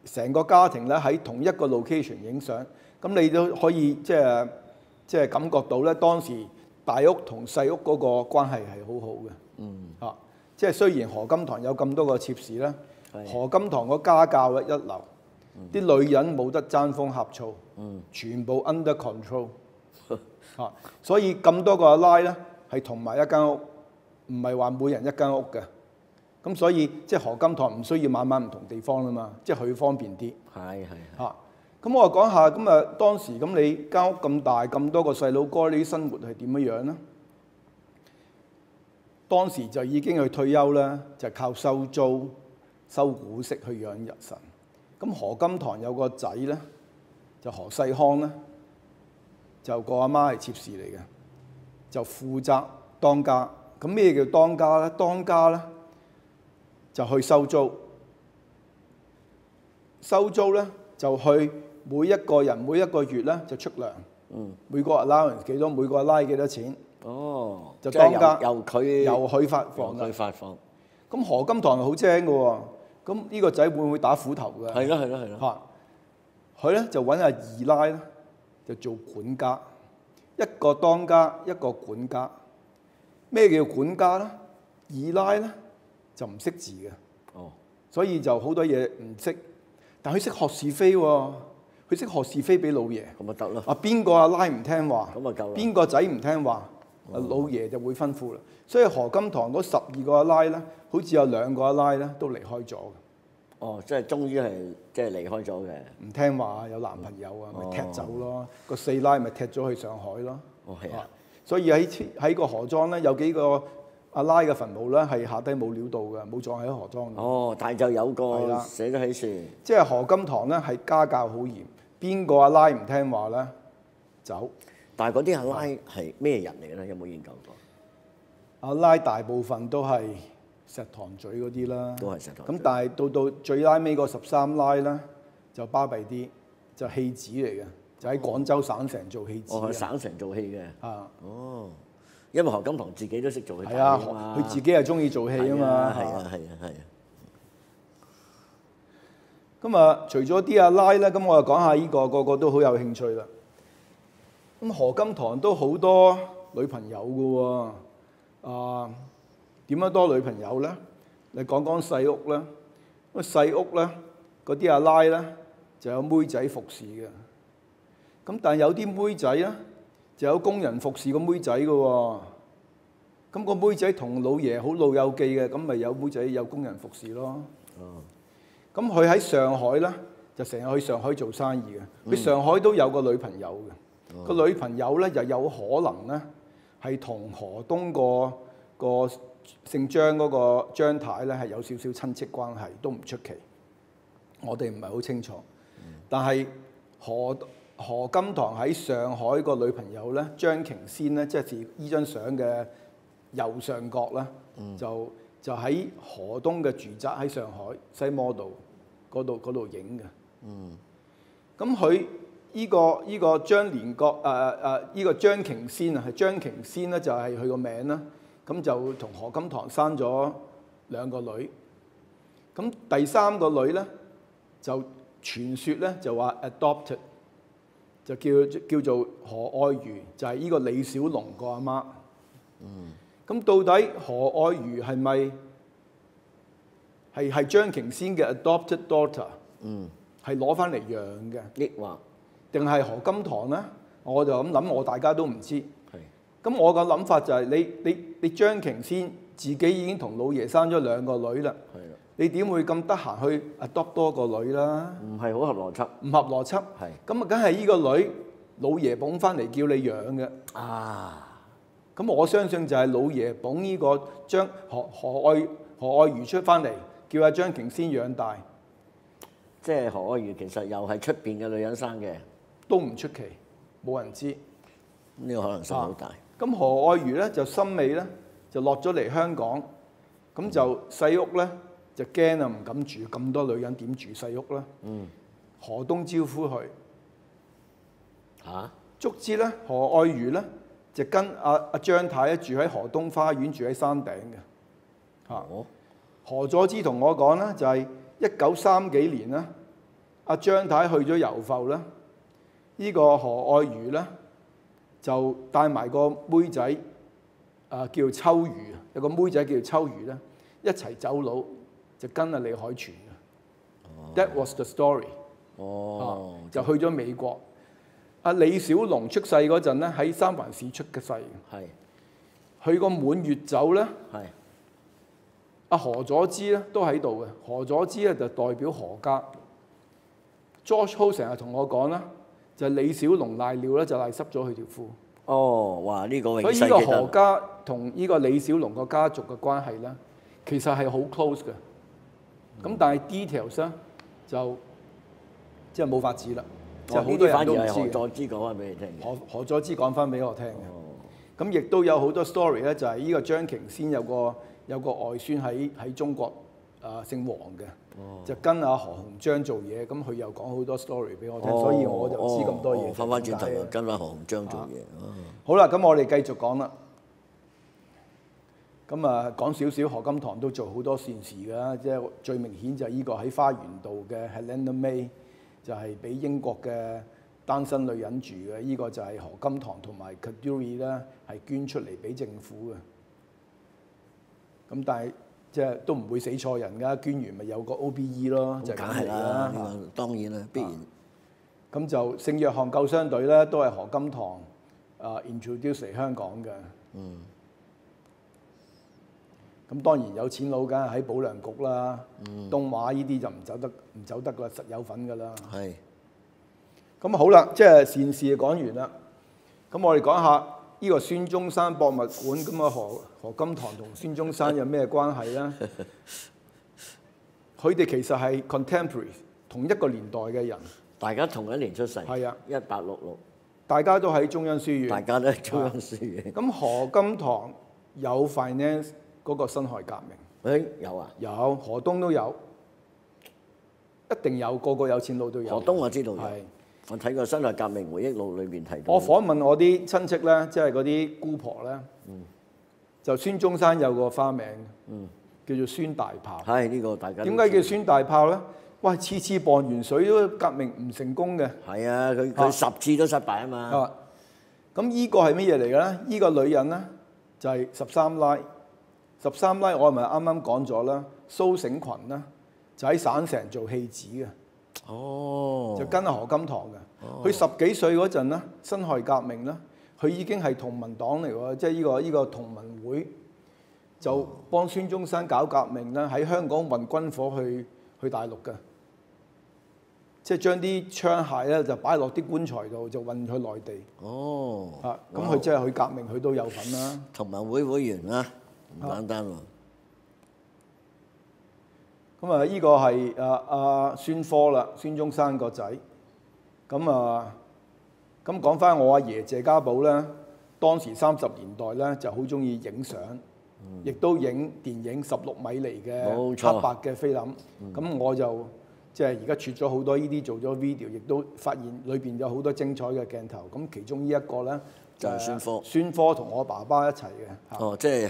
成個家庭咧喺同一個 location 影相，咁你都可以即係感覺到咧當時大屋同細屋嗰個關係係好好嘅。即係雖然何金堂有咁多個妾侍咧，何金堂個家教咧一流，啲女人冇得爭風呷醋，全部 under control。所以咁多個阿奶咧係同埋一間屋，唔係話每人一間屋嘅。咁所以即係何金堂唔需要晚晚唔同地方啦嘛，即係佢方便啲。咁我講下咁啊，當時咁你間屋咁大，咁多個細佬哥，你啲生活係點樣咧？當時就已經去退休啦，就靠收租、收股息去養日神。咁何金堂有個仔咧，就何世康咧，就個阿媽係妾侍嚟嘅，就負責當家。咁咩叫當家咧？當家咧就去收租，收租咧就去每一個人每一個月咧就出糧，每個 allowance 幾多，每個拉幾多錢，就當家由佢發放。咁何金堂係好精嘅喎，咁呢個仔會唔會打斧頭嘅？係咯。佢咧就揾阿二奶咧就做管家，一個當家一個管家。咩叫管家咧？二奶咧就唔識字嘅，所以就好多嘢唔識，但佢識學是非喎，佢識學是非俾老爺。咁咪得咯。邊個阿奶唔聽話，咁咪夠啦。邊個仔唔聽話，老爺就會吩咐啦。所以何金堂嗰12個阿奶咧，好似有2個阿奶咧都離開咗嘅。即係終於係即係離開咗嘅。唔聽話，有男朋友啊，咪踢走咯。個4奶咪踢咗去上海咯。所以喺個河莊咧，有幾個阿奶嘅墳墓咧係下低冇料到嘅，冇葬喺河莊。但係就有個寫咗喺樹。即係何金堂咧係家教好嚴，邊個阿奶唔聽話咧走。但係嗰啲阿奶係咩人嚟嘅咧？有冇研究過？阿奶大部分都係石塘咀嗰啲啦，都係石塘咀。咁但係到最拉尾個13奶咧就巴閉啲，就戲子嚟嘅。就喺廣州省城做戲子。喺省城做戲嘅。因為何金堂自己都識做戲。係啊，佢自己係中意做戲啊嘛。係啊。咁啊，除咗啲阿奶咧，咁我就講下呢個，個個都好有興趣啦。咁何金堂都好多女朋友嘅喎。點樣多女朋友咧？你講講細屋啦。咁細屋咧，嗰啲阿奶咧就有妹仔服侍嘅。咁但係有啲妹仔咧，就有工人服侍個妹仔嘅喎。咁個妹仔同老爺好老友記嘅，咁咪有妹仔有工人服侍咯。咁佢喺上海咧，就成日去上海做生意嘅。佢上海都有個女朋友嘅。個女朋友咧就有可能咧係同河東個姓張嗰個張太咧係有少少親戚關係，都唔出奇。我哋唔係好清楚，但係何金堂喺上海個女朋友咧，張瓊仙咧，即係依張相嘅右上角啦，就喺河東嘅住宅喺上海西摩道嗰度影嘅。咁佢依個張連國依個張瓊仙啊，係張瓊仙咧就係佢個名啦。咁就同何金堂生咗2個女。咁第3個女咧就傳說咧就話 adopted。就叫做何愛如，就係呢個李小龍個阿媽。咁到底何愛如係咪係張瓊仙嘅 adopted daughter， 係攞翻嚟養嘅，抑或定係何金堂咧？我就咁諗，我大家都唔知。咁我個諗法就係你張瓊仙自己已經同老爺生咗2個女啦，你點會咁得閒去 adopt 多個女啦？唔係好合邏輯，唔合邏輯。咁啊，梗係呢個女老爺捧翻嚟叫你養嘅。咁我相信就係老爺捧呢個將何愛瑜出翻嚟，叫阿張瓊仙養大。即係何愛瑜其實又係出邊嘅女人生嘅，都唔出奇，冇人知。呢個可能性好大。咁何愛瑜咧就心尾咧就落咗嚟香港，咁就細屋咧就驚啊，唔敢住，咁多女人點住細屋啦？何東招呼佢卒之咧，何愛瑜咧就跟阿張太咧住喺何東花園，住喺山頂嘅。何佐芝同我講咧，就係1930幾年啦，阿張太去咗遊埠啦，呢個何愛瑜咧就帶埋個妹仔叫秋瑜，有個妹仔叫秋瑜咧，一齊走佬就跟阿李海泉嘅。That was the story。就去咗美國。阿李小龍出世嗰陣咧，喺三藩市出嘅世。佢個滿月酒咧，阿何佐芝咧都喺度嘅。何佐芝咧就代表何家。George Ho 成日同我講啦，就係李小龍賴尿咧，就賴濕咗佢條褲。哇！呢個所以呢個何家同呢個李小龍個家族嘅關係咧，其實係好 close 嘅。咁但係 details 咧就即係冇法子啦。就好多人都唔知嘅。何佐芝講翻俾你聽。何佐芝講翻俾我聽嘅。咁亦都有好多 story 咧，就係呢個張瓊仙有個外孫喺中國姓黃嘅，就跟阿何鴻章做嘢，咁佢又講好多 story 俾我聽，所以我就知咁多嘢。翻翻轉頭又跟翻何鴻章做嘢。好啦，咁我哋繼續講啦。咁講少少何金堂都做好多善事㗎，即係最明顯就係呢個喺花園道嘅 Helena May。就係俾英國嘅單身女人住嘅，呢個就係何金堂同埋 Kaduri 咧，係捐出嚟俾政府嘅。咁但係即係都唔會死錯人㗎，捐完咪有個 OBE 咯，就係咁嚟啦。當然啦，必然。咁就聖約翰救傷隊咧，都係何金堂introduce 嚟香港嘅。咁當然有錢佬梗係喺保良局啦，東華呢啲就唔走得啦，實有份㗎啦。咁好啦，即係善事就講完啦。咁我哋講下呢個孫中山博物館，咁何金堂同孫中山有咩關係咧？佢哋其實係 contemporary， 同一個年代嘅人。大家同一年出世。係啊，1866。大家都喺中央書院。大家都喺中央書院。咁何金堂有 finance 嗰個辛亥革命。有啊。有，何東都有，一定有，個個有錢佬都有。何東我知道有。我睇過《辛亥革命回憶錄》裏邊提到。我訪問我啲親戚咧，即係嗰啲姑婆咧，就孫中山有個花名，叫做孫大炮。係呢個大家。點解叫孫大炮咧？哇！次磅完水都革命唔成功嘅。係啊，佢10次都失敗啊嘛。咁依個係乜嘢嚟嘅咧？依個女人咧就係13奶。13奶我係咪啱啱講咗啦？蘇醒群啦，就喺省城做戲子嘅。就跟阿何金堂嘅。佢10幾歲嗰陣咧，辛亥革命咧，佢已經係同盟黨嚟喎，即係依個同盟會就幫孫中山搞革命啦，喺香港運軍火去大陸嘅。即係將啲槍械咧就擺落啲棺材度，就運去內地。咁佢即係去革命，佢都有份啦。同盟會會員啦，唔簡單喎。咁呢個係阿孫科啦，孫中山個仔。咁講翻我阿爺謝家寶咧，當時30年代咧就好中意影相，亦都影電影16米厘嘅黑白嘅菲林。咁我就即係而家撮咗好多呢啲做咗 video， 亦都發現裏邊有好多精彩嘅鏡頭。咁其中呢一個咧就係孫科。孫科同我爸爸一齊嘅。即係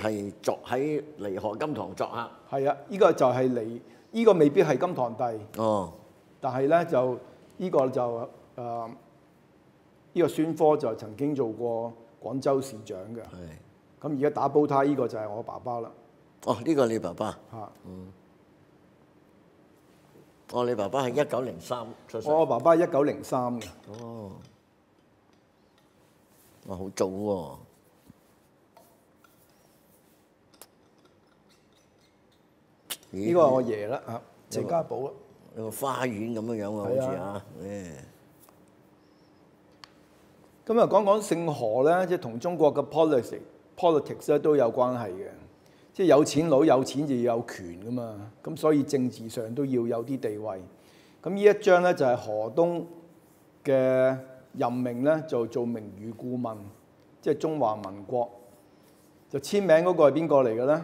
喺嚟何金堂作客。係啊，呢個就係嚟，呢個未必係金堂弟。但係咧就呢個就呢個孫科就曾經做過廣州市長嘅。咁而家打煲呔呢個就係我爸爸啦。呢個你爸爸。哦，你爸爸係1903出世。我爸爸係1903嘅。哦，哇，好早喎！呢個係我爺啦嚇，謝家寶啦。有個花園咁樣樣喎，好似啊，咁啊，講講姓何咧，即係同中國嘅 politics 咧都有關係嘅。即係有錢佬有錢就要有權噶嘛，咁所以政治上都要有啲地位。咁呢一張咧就係何東嘅任命咧，就做名譽顧問，即係中華民國。就簽名嗰個係邊個嚟嘅咧？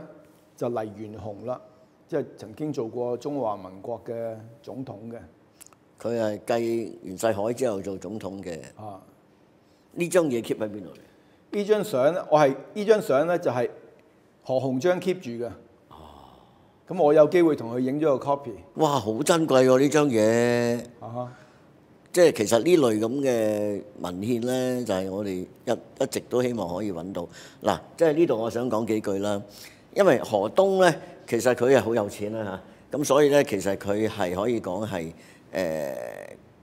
就黎元洪啦，即係曾經做過中華民國嘅總統嘅。佢係繼袁世凱之後做總統嘅。啊，呢張嘢 keep 喺邊度嚟？呢張相咧，呢張相咧就係何鴻章 keep 住嘅。咁我有機會同佢影咗個 copy。哇，好珍貴喎呢張嘢。即係其實呢類咁嘅文獻咧，就係我哋一直都希望可以揾到。嗱，即係呢度我想講幾句啦。因為何東咧，其實佢係好有錢啦嚇，咁所以咧其實佢係可以講係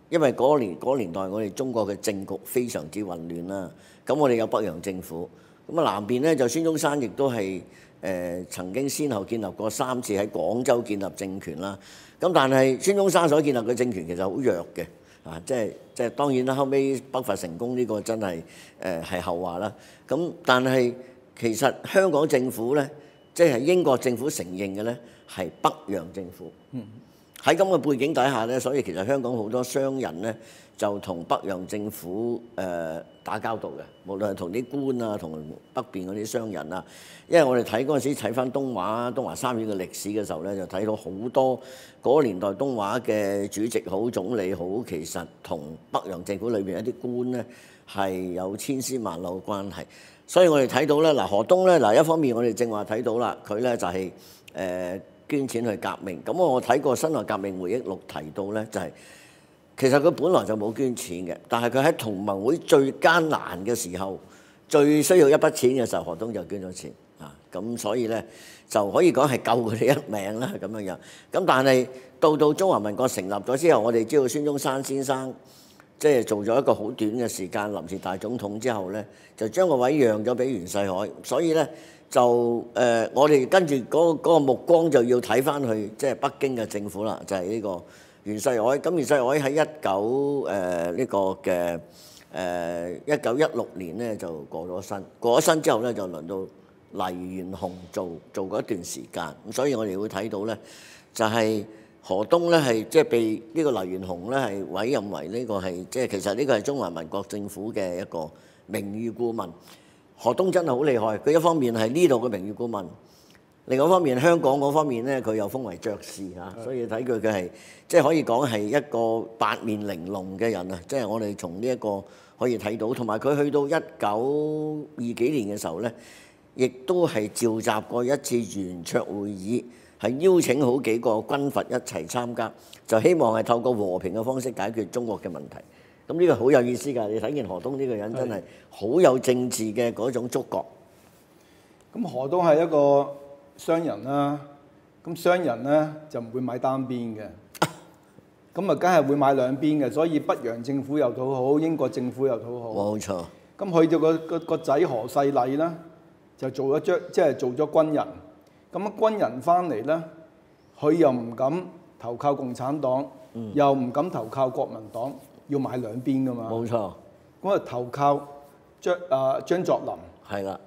因為嗰年代我哋中國嘅政局非常之混亂啦。咁我哋有北洋政府，咁啊南邊咧就孫中山亦都係曾經先後建立過3次喺廣州建立政權啦。咁但係孫中山所建立嘅政權其實好弱嘅。即係當然啦，後尾北伐成功呢個真係係後話啦。咁但係其實香港政府咧，即係英國政府承認嘅咧係北洋政府。喺咁嘅背景底下咧，所以其實香港好多商人咧就同北洋政府打交道嘅，無論係同啲官啊，同北邊嗰啲商人啊。因為我哋睇嗰陣時睇翻東華三院嘅歷史嘅時候咧，就睇到好多嗰個年代東華嘅主席好、總理好，其實同北洋政府裏邊一啲官咧係有千絲萬縷嘅關係。所以我哋睇到咧，嗱何東咧，嗱一方面我哋正話睇到啦，佢咧就係捐錢去革命。咁我睇過《辛亥革命回憶錄》提到咧，就係其實佢本來就冇捐錢嘅，但係佢喺同盟會最艱難嘅時候、最需要一筆錢嘅時候，何東就捐咗錢啊！咁所以咧就可以講係救佢哋一命啦咁樣樣。咁但係到中華民國成立咗之後，我哋知道孫中山先生即係做咗一個好短嘅時間臨時大總統之後咧，就將個位讓咗俾袁世凱，所以咧就我哋跟住嗰個目光就要睇翻去即係北京嘅政府啦，就係呢個袁世凱。咁袁世凱喺1916年咧就過咗身，過咗身之後咧就輪到黎元洪做過一段時間。咁所以我哋會睇到咧就係何東咧係即係被呢個黎元洪咧係委任為呢個係即係其實呢個係中華民國政府嘅一個名譽顧問。何東真係好厲害，佢一方面係呢度嘅名譽顧問，另外一方面香港嗰方面咧佢又封為爵士嚇，所以睇佢係即係可以講係一個八面玲瓏嘅人啊！即係我哋從呢一個可以睇到，同埋佢去到1920幾年嘅時候咧，亦都係召集過一次圓桌會議，係邀請好幾個軍閥一齊參加，就希望係透過和平嘅方式解決中國嘅問題。咁呢個好有意思㗎！你睇見何東呢個人真係好有政治嘅嗰種觸覺。咁何東係一個商人啦，咁商人咧就唔會買單邊嘅，咁啊梗係會買兩邊嘅，所以北洋政府又討好，英國政府又討好。冇錯。咁去到個仔何世禮啦，就做咗軍人。咁軍人翻嚟咧，佢又唔敢投靠共產黨，又唔敢投靠國民黨。要買兩邊噶嘛？冇錯。咁啊投靠張作霖。係啦。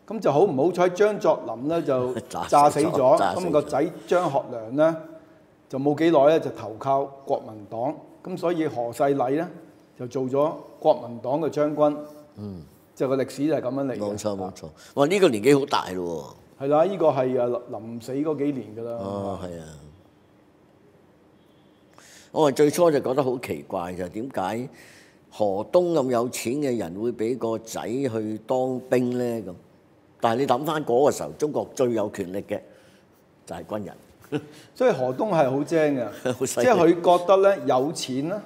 咁就好唔好彩，張作霖咧就炸死咗。咁個仔張學良咧就冇幾耐咧就投靠國民黨。咁所以何世禮咧就做咗國民黨嘅將軍。就個歷史就係咁樣嚟嘅。冇錯冇錯。哇！呢個年紀好大咯喎。係啦，呢個係臨死嗰幾年㗎啦。哦，係啊。我最初就覺得好奇怪，就係點解何東咁有錢嘅人會俾個仔去當兵咧咁？但係你諗翻嗰個時候，中國最有權力嘅就係軍人，所以何東係好精嘅，即係佢覺得咧有錢咧，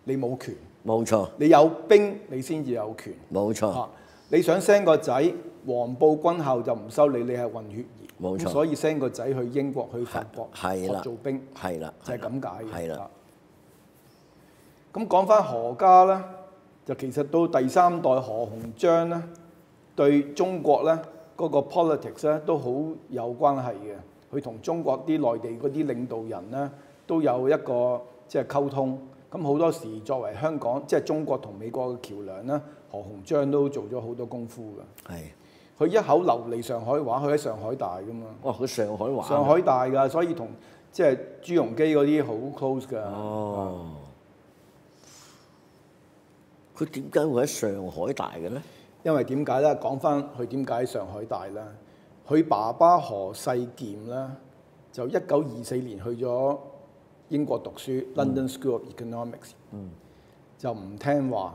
你冇權。冇錯。你有兵，你先至有權。冇錯。你想 send 個仔黃埔軍校就唔收你，你係混血兒，冇錯。所以 send 個仔去英國去法國學做兵，係啦，就係咁解嘅。係啦。咁講翻何家咧，就其實到第三代何鴻章咧，對中國咧嗰個 politics 咧都好有關係嘅。佢同中國啲內地嗰啲領導人咧都有一個即係溝通。咁好多時作為香港即係中國同美國嘅橋梁咧，何鴻章都做咗好多功夫㗎。係。佢一口流利上海話，佢喺上海大㗎嘛。哇！佢上海話。上海大㗎，所以同即係朱鎔基嗰啲好 close 㗎。哦。佢點解會喺上海大嘅咧？因為點解咧？講翻佢點解喺上海大咧？佢爸爸何世儉咧，就1924年去咗英國讀書，London School of Economics，就唔聽話，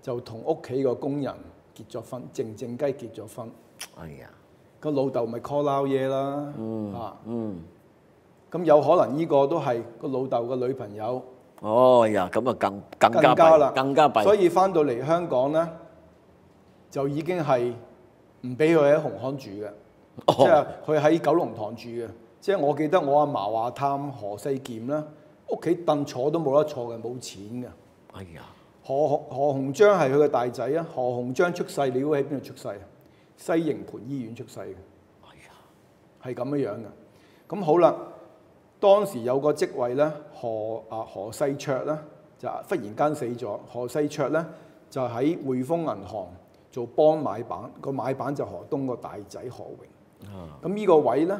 就同屋企個工人結咗婚，靜靜雞結咗婚。哎呀，個老豆咪 call 撈嘢啦，咁有可能呢個都係個老豆個女朋友。哦呀，咁啊更加啦，更加弊。所以翻到嚟香港咧，就已經係唔俾佢喺紅磡住嘅，即係佢喺九龍塘住嘅。即係我記得我阿嫲話探何世儉啦，屋企凳坐都冇得坐嘅，冇錢嘅。哎呀，何鴻章係佢嘅大仔啊！何鴻章出世，你估喺邊度出世啊？西營盤醫院出世嘅。哎呀，係咁樣樣嘅。咁好啦。當時有個職位咧，何世卓咧就忽然間死咗。何世卓咧就喺匯豐銀行做幫買辦，個買辦就何東個大仔何榮。咁呢個位咧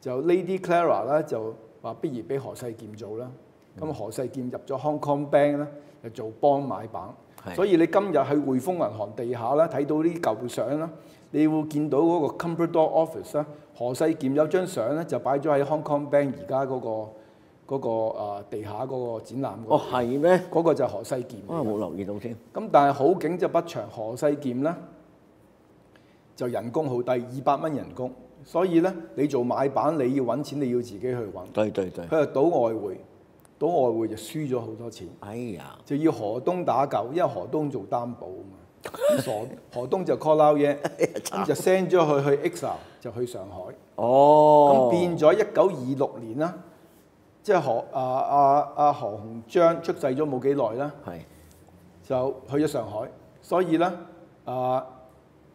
就 Lady Clara 咧就話不如俾何世儉做啦。咁何世儉入咗 Hong Kong Bank 咧，就做幫買辦。所以你今日喺匯豐銀行地下咧睇到啲舊相啦，你會見到嗰個 Comprador Office 咧。何世儉有張相咧，就擺咗喺 Hong Kong Bank 而家嗰個地下嗰個展覽嗰度。哦，係咩？嗰個就係何世儉。啊，冇留意到添。咁但係好景就不長，何世儉咧就人工好低，200蚊人工。所以咧，你做買辦你要揾錢，你要自己去揾。對。佢就賭外匯，賭外匯就輸咗好多錢。哎呀！就要何東打救，因為何東做擔保啊嘛。何東就 call 撈嘢，咁就 send 咗佢去 Exile， 就去上海。哦，咁變咗1926年啦，即係何鴻章出世咗冇幾耐啦，就去咗上海。所以咧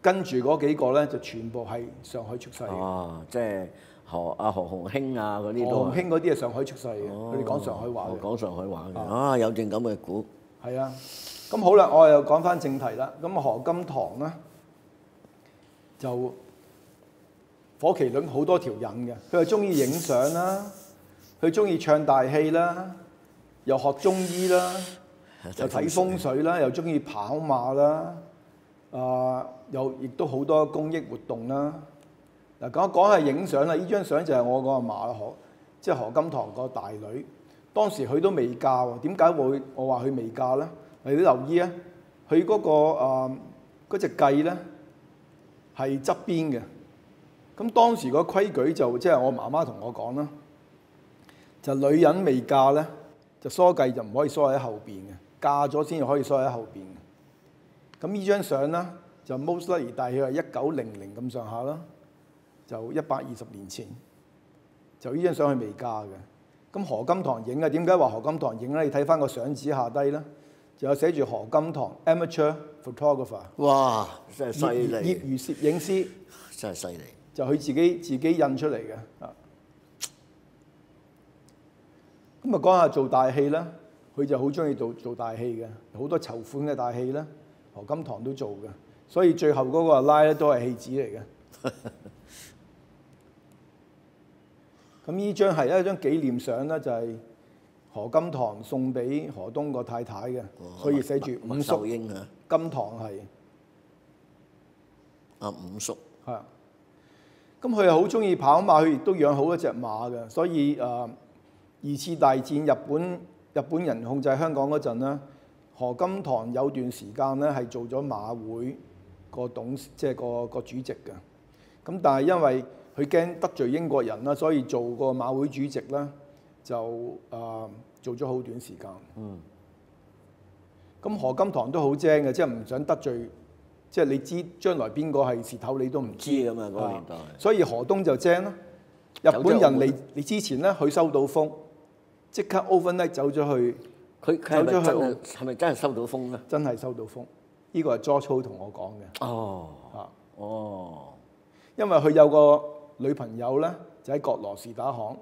跟住嗰幾個咧就全部係上海出世嘅。哦，即係何鴻興啊嗰啲都。何鴻興嗰啲係上海出世嘅，佢哋講上海話嘅。講上海話嘅。啊，有段咁嘅估。係啊。咁好啦，我又講翻正題啦。咁何金堂咧就火麒麟好多條癮嘅，佢又中意影相啦，佢中意唱大戲啦，又學中醫啦，又睇風水啦，又中意跑馬啦，又亦都好多公益活動啦。嗱，講下影相啦，呢張相就係我個阿嫲即係何金堂個大女。當時佢都未嫁喎，點解我話佢未嫁咧？你留意啊，佢嗰隻髻咧係側邊嘅。咁當時個規矩就即係我媽媽同我講啦，就女人未嫁咧，就梳髻就唔可以梳喺後邊嘅，嫁咗先至可以梳喺後邊嘅。咁呢張相咧就 most likely 大約係1900咁上下啦，就120年前，就呢張相係未嫁嘅。咁何金堂影啊？點解話何金堂影咧？你睇翻個相紙下低啦。就有寫住何金堂 Amateur Photographer。哇！真係犀利。業餘攝影師。真係犀利。就佢自己印出嚟嘅。咁啊，講下做大戲啦。佢就好中意做大戲嘅，好多籌款嘅大戲啦。何金堂都做嘅，所以最後嗰個拉咧都係戲子嚟嘅。咁呢張係一張紀念相啦，就係何金堂送俾何東個太太嘅，所以寫住五叔。金堂係五叔。係啊，咁佢又好中意跑馬，佢亦都養好一隻馬嘅，所以二次大戰日本人控制香港嗰陣咧，何金堂有段時間咧係做咗馬會個即係個主席嘅。咁但係因為佢驚得罪英國人啦，所以做個馬會主席啦。就做咗好短時間。咁何金堂都好精嘅，即係唔想得罪即係你知將來邊個係事頭你都唔知㗎嘛嗰個年代。所以何東就正啦。日本人嚟之前咧，佢收到風，即刻 overnight 走咗去。佢係咪真係收到風咧？真係收到風，呢個係 George Ho 同我講嘅。哦，因為佢有個女朋友咧，就喺國羅士打行。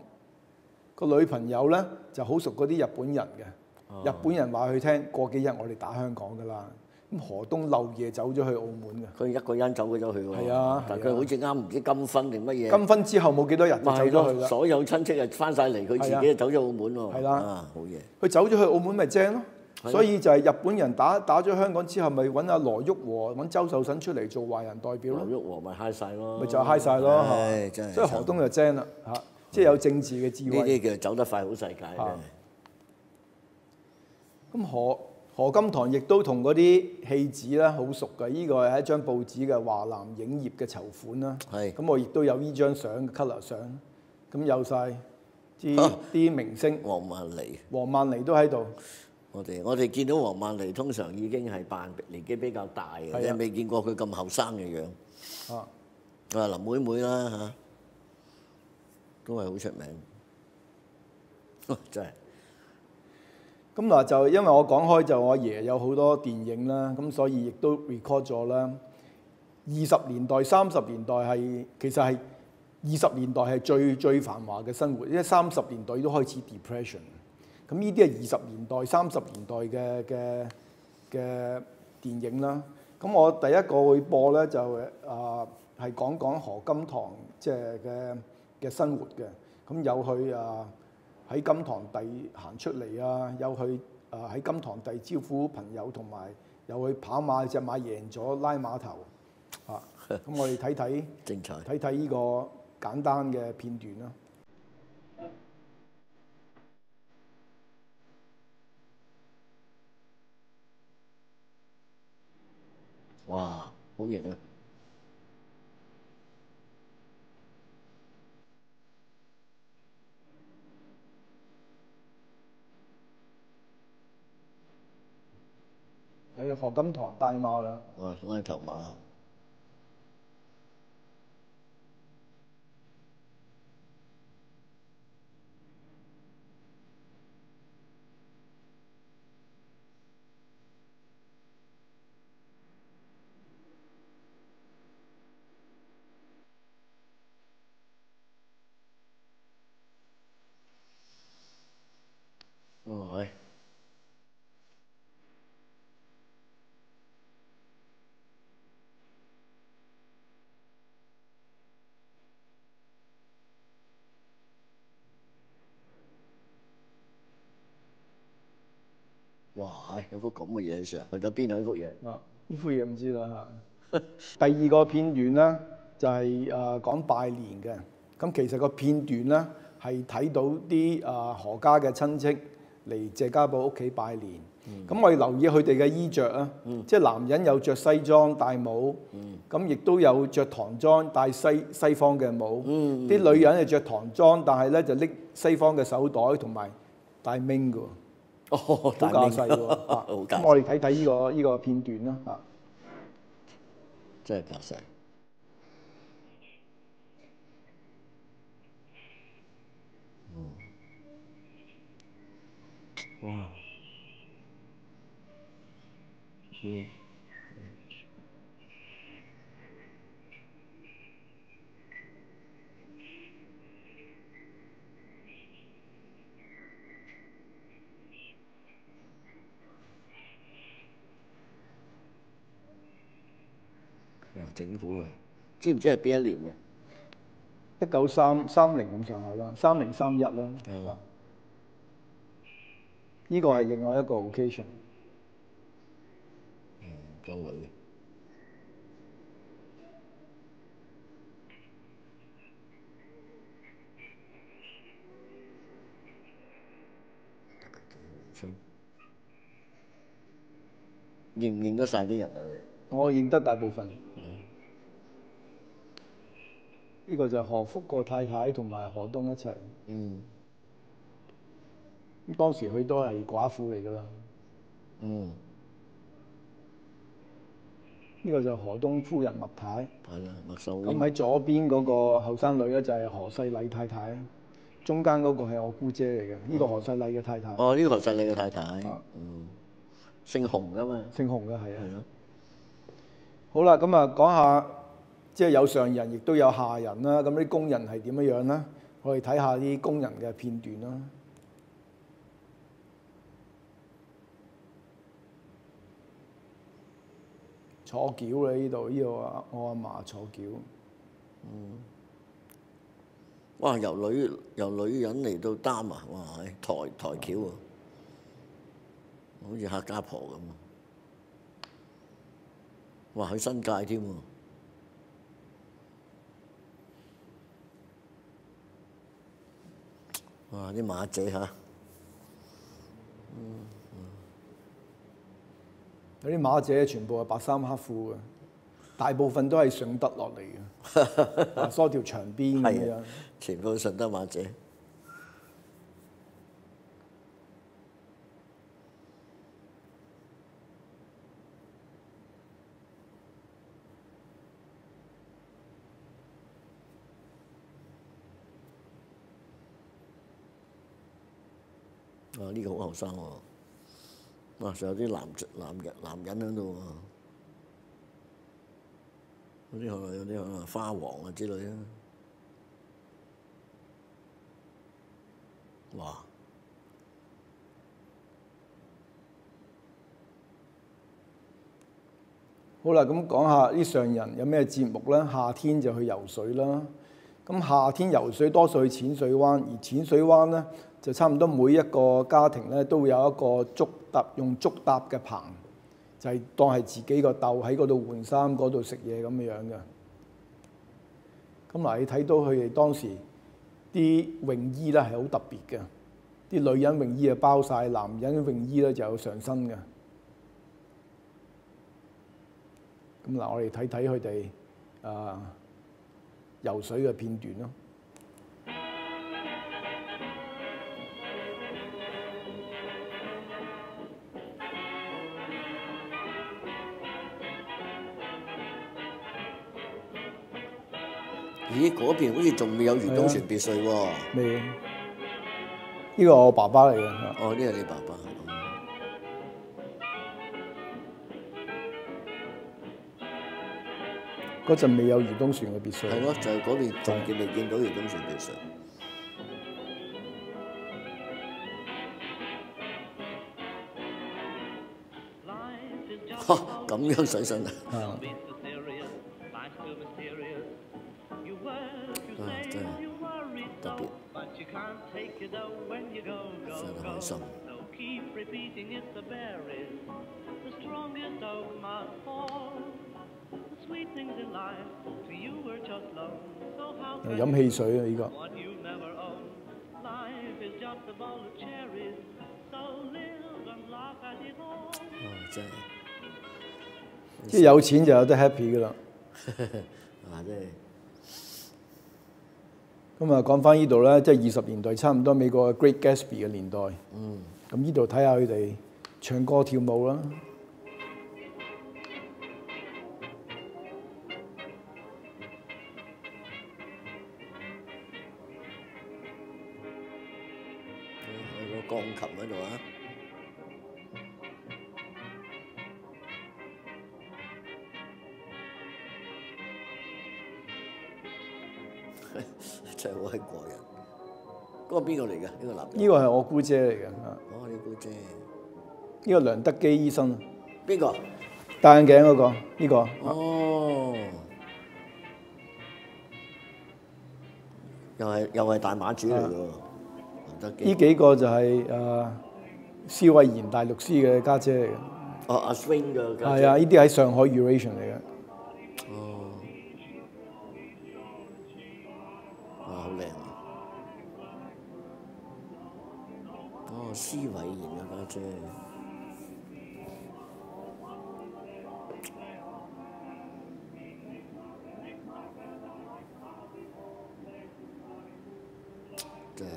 個女朋友咧就好熟嗰啲日本人嘅。日本人話佢聽，過幾日我哋打香港㗎啦。咁何東漏夜走咗去澳門嘅。佢一個人走咗去喎。係啊，但佢好似啱唔知金婚定乜嘢。金婚之後冇幾多日就走咗去啦。所有親戚啊翻晒嚟，佢自己就走咗澳門喎。係啦，好嘢。佢走咗去澳門咪正咯。所以就係日本人打咗香港之後，咪揾阿羅旭和、揾周壽臣出嚟做華人代表咯。羅旭和咪嗨晒咯。咪就嗨晒咯嚇。所以何東就正啦嚇，即係有政治嘅智慧。呢啲叫走得快好世界嘅。咁何金堂亦都同嗰啲戲子啦好熟嘅，呢個係一張報紙嘅華南影業嘅籌款啦。咁我亦都有呢張相 colour 相，咁有晒啲明星。黃曼梨。黃曼梨都喺度。我哋見到黃曼梨通常已經係扮年紀比較大嘅，你未見過佢咁後生嘅樣。林妹妹啦嚇，都係好出名。真係。咁嗱就因為我講開就我爺有好多電影啦，咁所以亦都 record 咗啦。20年代、30年代其實係20年代係最繁華嘅生活，因為30年代都開始 depression。咁呢啲係20年代、30年代嘅電影啦。咁我第一個會播咧就係講何金堂即係嘅生活嘅。咁有去喺金堂第行出嚟啊，有去喺金堂第招呼朋友，同埋有去跑馬，隻馬贏咗拉碼頭啊。咁我哋睇呢個簡單嘅片段啦。哇，好型啊！係何金堂帶馬啦。哇，拉頭馬。哦，係。哇！有幅咁嘅嘢上，去到邊啊？呢幅嘢？呢幅嘢唔知啦嚇。第二個片段咧就係講拜年嘅。咁其實個片段咧係睇到啲何家嘅親戚嚟謝家寶屋企拜年。咁我哋留意佢哋嘅衣着啊，即係男人有着西裝戴帽，咁亦都有着唐裝戴西方嘅帽。啲女人係着唐裝，但係咧就拎西方嘅手袋同埋戴明㗎。好架勢喎！咁我哋睇睇呢個片段啦嚇。真係架勢。哇！政府嘅，知唔知係邊一年嘅？1930咁上下啦，30、31啦。呢個係另外一個 occasion。都會。認唔認得晒啲人啊？我認得大部分。呢個就係何福個太太同埋何東一齊。咁當時佢都係寡婦嚟㗎啦。呢個就何東夫人麥太。係啦，麥秀咁喺左邊嗰個後生女咧就係何世禮太太，中間嗰個係我姑姐嚟嘅，呢個何世禮嘅太太。哦，呢個何世禮嘅太太，姓洪噶嘛？姓洪嘅係啊。係咯。好啦，咁啊講下即係有上人，亦都有下人啦。咁啲工人係點樣樣咧？我哋睇下啲工人嘅片段啦。坐轎啦！呢度我阿嫲坐轎。哇！由女人嚟到擔啊！哇！抬轎啊，好似客家婆咁啊！哇！喺新界添喎。哇！啲馬姐嚇。有啲馬姐全部係白衫黑褲嘅，大部分都係順德落嚟嘅，梳條長辮咁樣。全部順德馬姐。呢個好後生喎。哇！仲有啲男人喺度喎，有啲可能花王啊之類啊。哇！好啦，咁講下啲上人有咩節目咧？夏天就去游水啦。咁夏天游水多數去淺水灣，而淺水灣咧就差唔多每一個家庭咧都會有一個用竹搭嘅棚，就係當係自己個竇喺嗰度換衫，嗰度食嘢咁樣嘅。咁嗱，你睇到佢哋當時啲泳衣咧係好特別嘅，啲女人泳衣啊包晒，男人泳衣咧就有上身嘅。咁嗱，我哋睇睇佢哋游水嘅片段咯。咦？嗰邊好似仲未有漁東船別墅喎。未？呢個我爸爸嚟嘅。哦，呢個你爸爸。嗰陣未有漁東船嘅別墅。係咯，就係嗰邊仲未見到漁東船別墅。咁樣洗身啊！真係特別，真係開心。飲汽水啊！依個真係，即係有錢就有得 happy 噶啦。真係。咁啊，講翻呢度咧，即係20年代差唔多美國嘅 Great Gatsby 嘅年代。咁呢度睇下佢哋唱歌跳舞啦。鋼琴喺度啊！真係好閪過癮。嗰個邊個嚟㗎？呢個男人？呢個係我姑姐嚟嘅。哦，你姑姐。呢個梁德基醫生。邊個？戴眼鏡嗰個，呢個。哦。又係大馬主嚟㗎喎。呢幾個就係施慧賢大律師嘅家姐嚟嘅。哦，阿 Swing 嘅家姐。係啊，呢啲喺上海 Eurasian 嚟嘅。哦。哇，好靚啊！哦，施慧賢嘅家姐。真係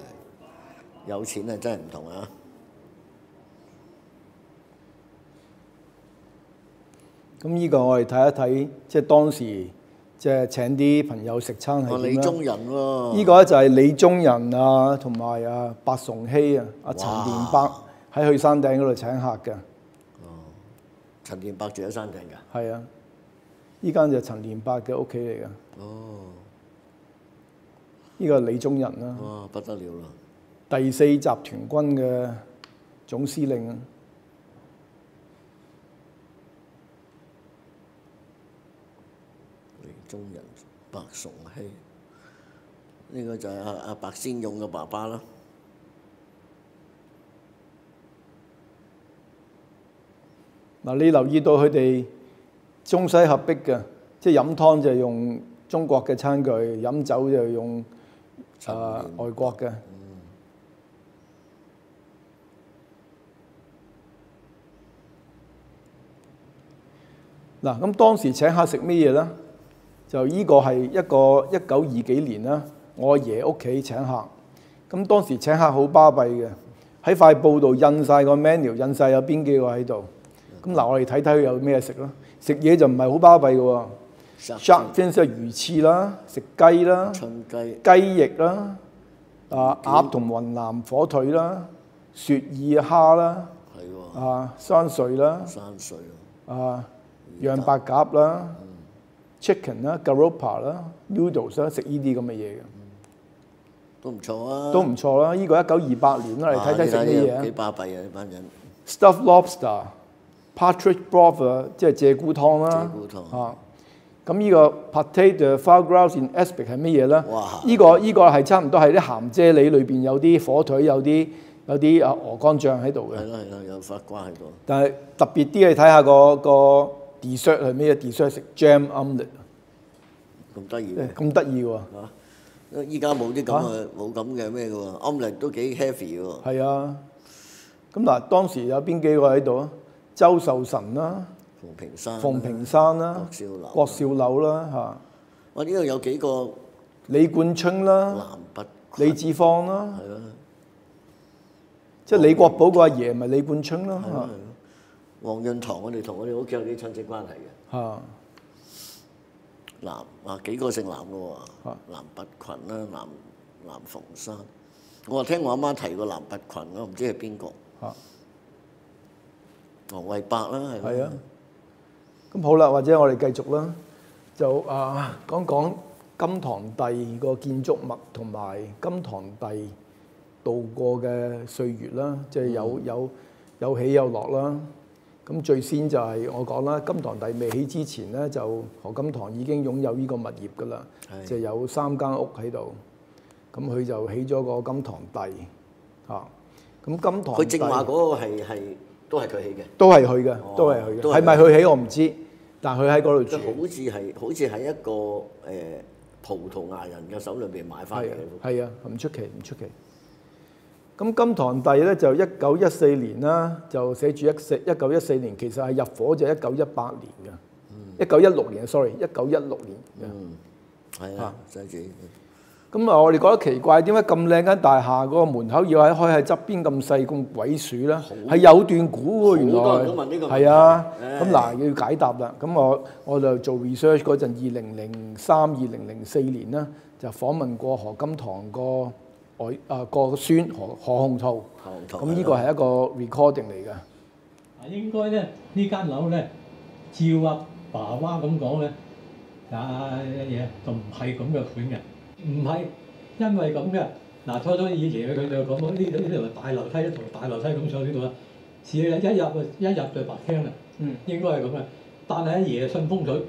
有錢啊！真係唔同啊！咁呢個我哋睇一睇，即係當時即係請啲朋友食餐係點啦。李宗仁喎。呢個咧就係李宗仁啊，同埋啊白崇禧啊，阿陳年伯喺去山頂嗰度請客嘅。哦，陳年伯住喺山頂㗎。係啊，呢間就係陳年伯嘅屋企嚟㗎。哦。呢個係李宗仁啦。哇，不得了啦！第4集團軍嘅總司令啊。李宗仁、白崇禧，呢個就係阿白先勇嘅爸爸啦。嗱，你留意到佢哋中西合璧嘅，即係飲湯就係用中國嘅餐具，飲酒就用外國嘅。嗱，咁當時請客食咩嘢咧？就呢個係一個1920幾年啦，我阿爺屋企請客。咁當時請客好巴閉嘅，喺塊布度印晒個 menu， 印晒有邊幾個喺度。咁嗱，我哋睇睇佢有咩食咯。食嘢就唔係好巴閉嘅喎。shark fin 即係魚翅啦，食雞啦，春雞、雞翼啦，鴨同雲南火腿啦，雪耳蝦啦，係喎，山水啦，山水釀白鴿啦，chicken 啦 ，garoupa 啦 ，noodles 啦，食呢啲咁嘅嘢嘅，都唔錯啊！都唔錯啦！呢個1928年啦，嚟睇睇食咩嘢啊？幾巴閉啊！呢班人 stuffed lobster、partridge broth 即係鷓鴣湯啦。鷓鴣湯啊，咁呢個 potato foie gras in aspic 係乜嘢咧？哇！呢個係差唔多係啲鹹啫喱，裏邊有啲火腿，有啲鵝肝醬喺度嘅。係啦，有法瓜喺度。但係特別啲，你睇下個 dessert 係咩 dessert？ 食 jam omelette。咁得意嘅。咁得意喎！依家冇啲咁嘅冇咁嘅咩嘅喎，omelette都幾 heavy 喎。係啊。咁嗱，當時有邊幾個喺度啊？周壽臣啦，馮平山啦，郭少樓啦嚇。哇！呢度有幾個李冠春啦，李志芳啦，係咯。即係李國寶個阿爺咪李冠春啦嚇。黃潤堂，我哋同我哋屋企有啲親戚關係嘅。嚇。幾個姓南嘅喎，南拔群啦，南鳳山。我話聽我阿媽提過南拔群，我唔知係邊個。黃惠伯啦，係啊。咁好啦，或者我哋繼續啦，就講講金堂帝個建築物同埋金堂帝度過嘅歲月啦，即係有起有落啦。咁最先就係我講啦，金堂帝未起之前咧，就何金堂已經擁有呢個物業噶啦，就有3間屋喺度。咁佢就起咗個金堂帝嚇。咁金堂帝佢正話嗰個都係佢起嘅，都係佢嘅，都係佢嘅。係咪佢起我唔知，但係佢喺嗰度住。好似喺一個葡萄牙人嘅手裏邊買翻嚟。係啊，唔出奇，唔出奇。咁金堂帝咧就1914年啦，就寫住1914年，其實係入伙就1918年嘅，1916年 sorry，1916年嘅。係啊，寫住。咁我哋覺得奇怪，點解咁靚間大廈嗰個門口要開喺側邊咁細咁鬼鼠咧？係有段古喎，原來。好多人都問呢個問題。係啊，咁嗱要解答啦。咁我就做 research 嗰陣，2003、2004年啦，就訪問過何金堂個孫何鴻圖。咁呢個係一個 recording 嚟㗎。應該咧呢間樓咧，照阿爸爸咁講咧，嘢就唔係咁嘅款嘅。唔係因為咁嘅，初初以前佢就講呢度大樓梯一條大樓梯咁上呢度啦，是一入就白廳啦，應該係咁嘅。但係阿爺信風水，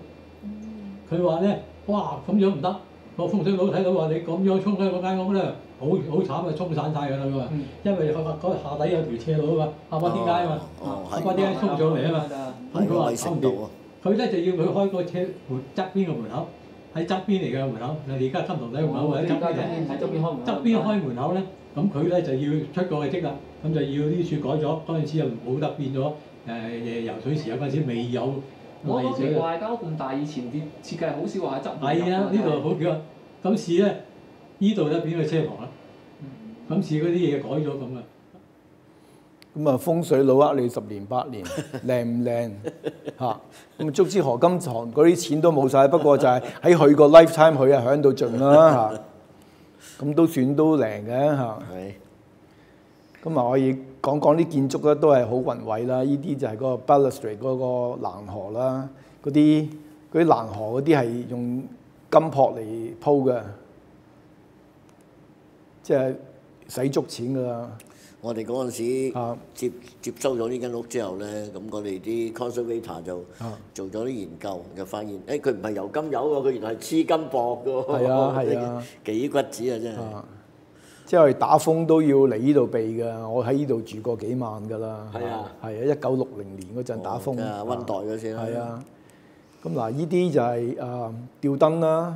佢話咧，哇咁樣唔得，個風水佬睇到話你咁樣沖開嗰間屋咧，好慘啊，沖散晒㗎啦佢話，因為佢話嗰下底有條斜路啊嘛，下巴天街啊嘛，下巴天街沖上嚟啊嘛，咁佢話收唔掂，佢咧就要佢開個車門側邊個門口。喺側邊嚟嘅門口，而家金堂帝門口或者側邊開門口咧，咁佢咧就要出個嘅職啦，咁就要啲處改咗，嗰陣時又冇得變咗游水池啊，嗰陣時未有。我好奇怪，間屋咁大，以前啲設計好少話喺側邊。係啊，呢度好巧啊，咁似咧，呢度咧變咗車房啦，咁似嗰啲嘢改咗咁啊。咁啊風水佬呃你10年8年，靚唔靚嚇？咁足之何金堂嗰啲錢都冇晒，不過就係喺佢個 lifetime 佢啊享到盡啦嚇。咁都算都靚嘅嚇。咁啊，可以講啲建築咧，都係好宏偉啦。呢啲就係嗰個 balustrade 嗰個欄河啦，嗰啲欄河嗰啲係用金箔嚟鋪嘅，即係使足錢㗎啦。我哋嗰陣時接收咗呢間屋之後咧，咁我哋啲 conservator 就做咗啲研究，就發現佢唔係油金油喎，佢原來係黐金箔㗎喎。係啊，幾骨子啊真係。即係打風都要嚟呢度避㗎，我喺呢度住過幾晚㗎啦。係啊，1960年嗰陣打風。溫帶嗰時啦。係啊，咁嗱，呢啲就係吊燈啦。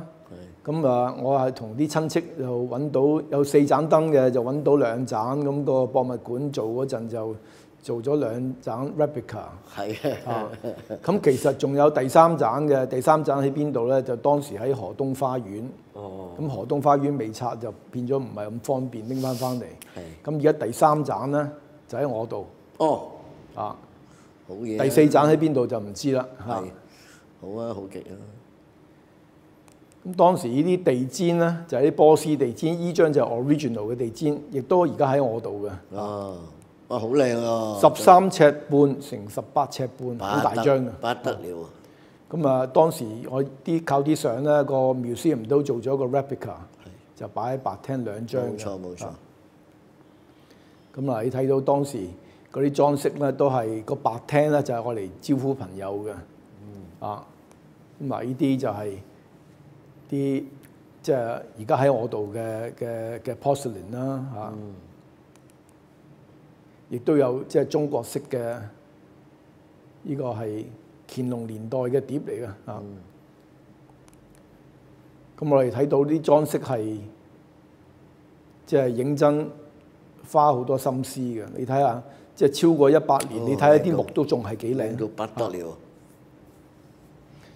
咁啊，我係同啲親戚就揾到有4盞燈嘅，就揾到2盞，咁個博物館做嗰陣就做咗2盞 replica。係啊。咁其實仲有第3盞嘅，第3盞喺邊度咧？就當時喺河東花園。咁河東花園未拆就變咗唔係咁方便拎翻嚟。咁而家第3盞咧就喺我度。好嘢。第4盞喺邊度就唔知啦。好啊，好極啊！咁當時呢啲地氈咧就係啲波斯地氈，依張就係 original 嘅地氈，亦都而家喺我度嘅。好靚啊！13尺半乘18尺半，好大張嘅。不得了啊！咁啊，當時我靠啲相咧，個 museum 都做咗個 replica，就擺喺白廳2張嘅。冇錯。咁啊，你睇到當時嗰啲裝飾咧，都係個白廳咧，就係我嚟招呼朋友嘅。咁啊，呢啲就係啲即係而家喺我度嘅 porcelain 啦嚇。亦都有即係中國式嘅，呢個係乾隆年代嘅碟嚟嘅嚇。咁我哋睇到啲裝飾係即係認真花好多心思嘅。你睇下，即係超過100年，你睇下啲木都仲係幾靚到不得了。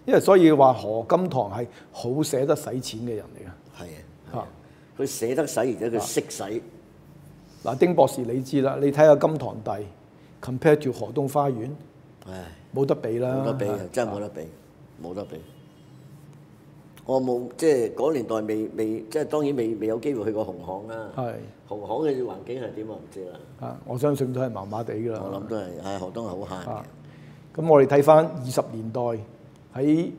因為所以話何金堂係好捨得使錢嘅人嚟嘅。係啊，佢捨得使，而且佢識使。嗱，丁博士你知啦，你睇下金堂第 compare to 河東花園，冇得比啦，冇得比，真係冇得比，冇得比。我冇即係嗰年代未即係當然未有機會去過紅巷啦。紅巷嘅環境係點我唔知啦。我相信都係麻麻地㗎啦。我諗都係河東係好慳嘅。咁我哋睇翻20年代喺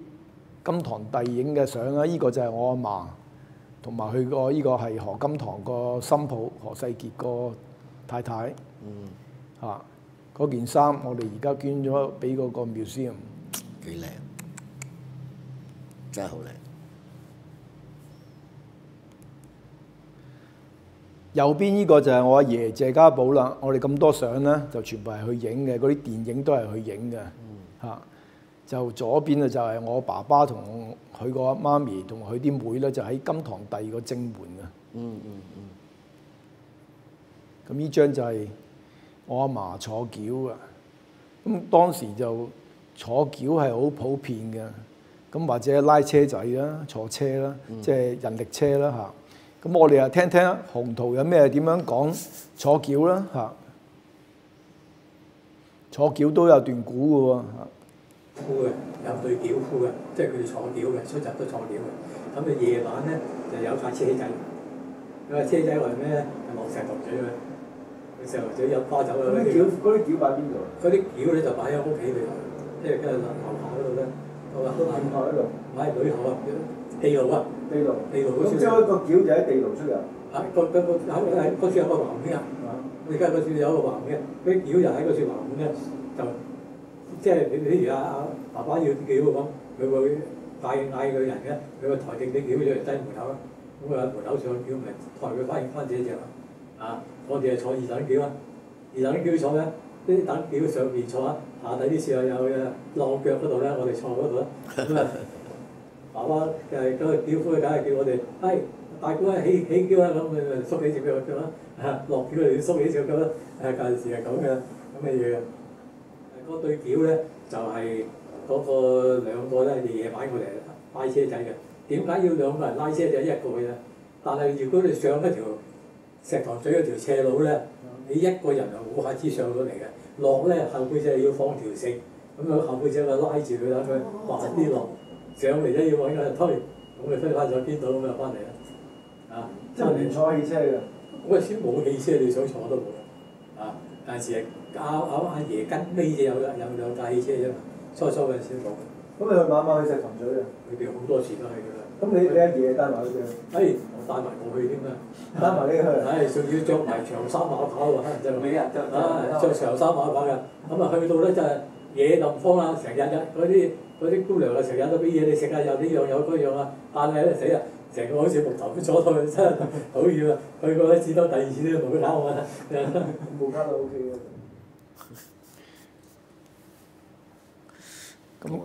金堂第影嘅相啦，呢個就係我阿嫲。同埋佢個呢個係何金堂個新抱何世傑個太太。嗰件衫我哋而家捐咗俾嗰個 museum。幾靚，真係好靚。右邊呢個就係我阿爺謝家寶啦。我哋咁多相咧，就全部係去影嘅，嗰啲電影都係去影嘅。就左邊啊，就係我爸爸同佢個媽咪同佢啲妹咧，就喺金堂第2個正門嘅。咁呢張就係我阿嫲坐轎啊。咁當時就坐轎係好普遍嘅。咁或者拉車仔啦，坐車啦，即係人力車啦嚇。咁我哋又聽聽宏圖有咩點樣講坐轎啦嚇。坐轎都有段古嘅喎。夫嘅有對轎夫嘅，即係佢哋坐轎嘅，出集都坐轎嘅。咁啊夜晚咧就有架車仔，有架車仔為咩咧？係落石頭咀嘅，石頭咀有花酒啊！嗰啲轎擺邊度？嗰啲轎咧就擺喺屋企裏頭，即係跟住樓下嗰度咧，我話都樓下嗰度，唔係裏頭啊，地牢啊，地牢嗰處。咁即係個轎就喺地牢出入。嗰處有個橫嘅，你而家嗰處有個橫嘅，嗰啲轎就喺嗰處橫嘅就。即係譬如爸爸要轎咁，佢會嗌佢人嘅，佢會抬定啲轎出嚟擠門口啦。咁佢喺門口上轎咪抬佢翻自己隻啦。我哋係坐2等轎啊，2等轎坐咧，呢等轎上邊坐啊，下底啲時候有晾腳嗰度咧，我哋坐嗰度啦。咁啊，爸爸嗰個轎夫梗係叫我哋，大哥起轎啦，咁咪縮起隻腳啦，落轎嚟縮起隻腳啦。舊時係咁嘅嘢嘅。嗰對轎咧就係嗰個2個咧夜晚過嚟拉車仔嘅。點解要2個人拉車仔1個嘅？但係如果你上一條石塘咀嗰條斜路咧，你一個人係冇法子上到嚟嘅。落咧後背脊要放條繩，咁樣後背脊咪拉住佢，等佢滑啲落。上嚟咧要揾個人推，咁佢推翻咗邊度咁就翻嚟啦。啊，即係唔坐汽車嘅。嗰陣時冇汽車，你想坐都冇啦。啊，有陣時阿爺跟尾就有架汽車啫嘛。初嗰陣時冇。咁你去晚晚去石塘咀啊？佢哋好多次都去㗎啦。咁你阿爺帶埋佢哋？我帶埋過去添啦。帶埋你去？仲要着埋長衫馬跑喎，真係。每日着長衫馬跑嘅，咁啊去到咧真係野咁荒啦，成日嗰啲姑娘啊，成日都俾嘢你食啊，有呢樣有嗰樣啊，但係咧死啊，成個好似木頭咁坐到去，真係好遠啊！去過一次都第二次都冇搞我啦。冇搞到 OK 嘅。咁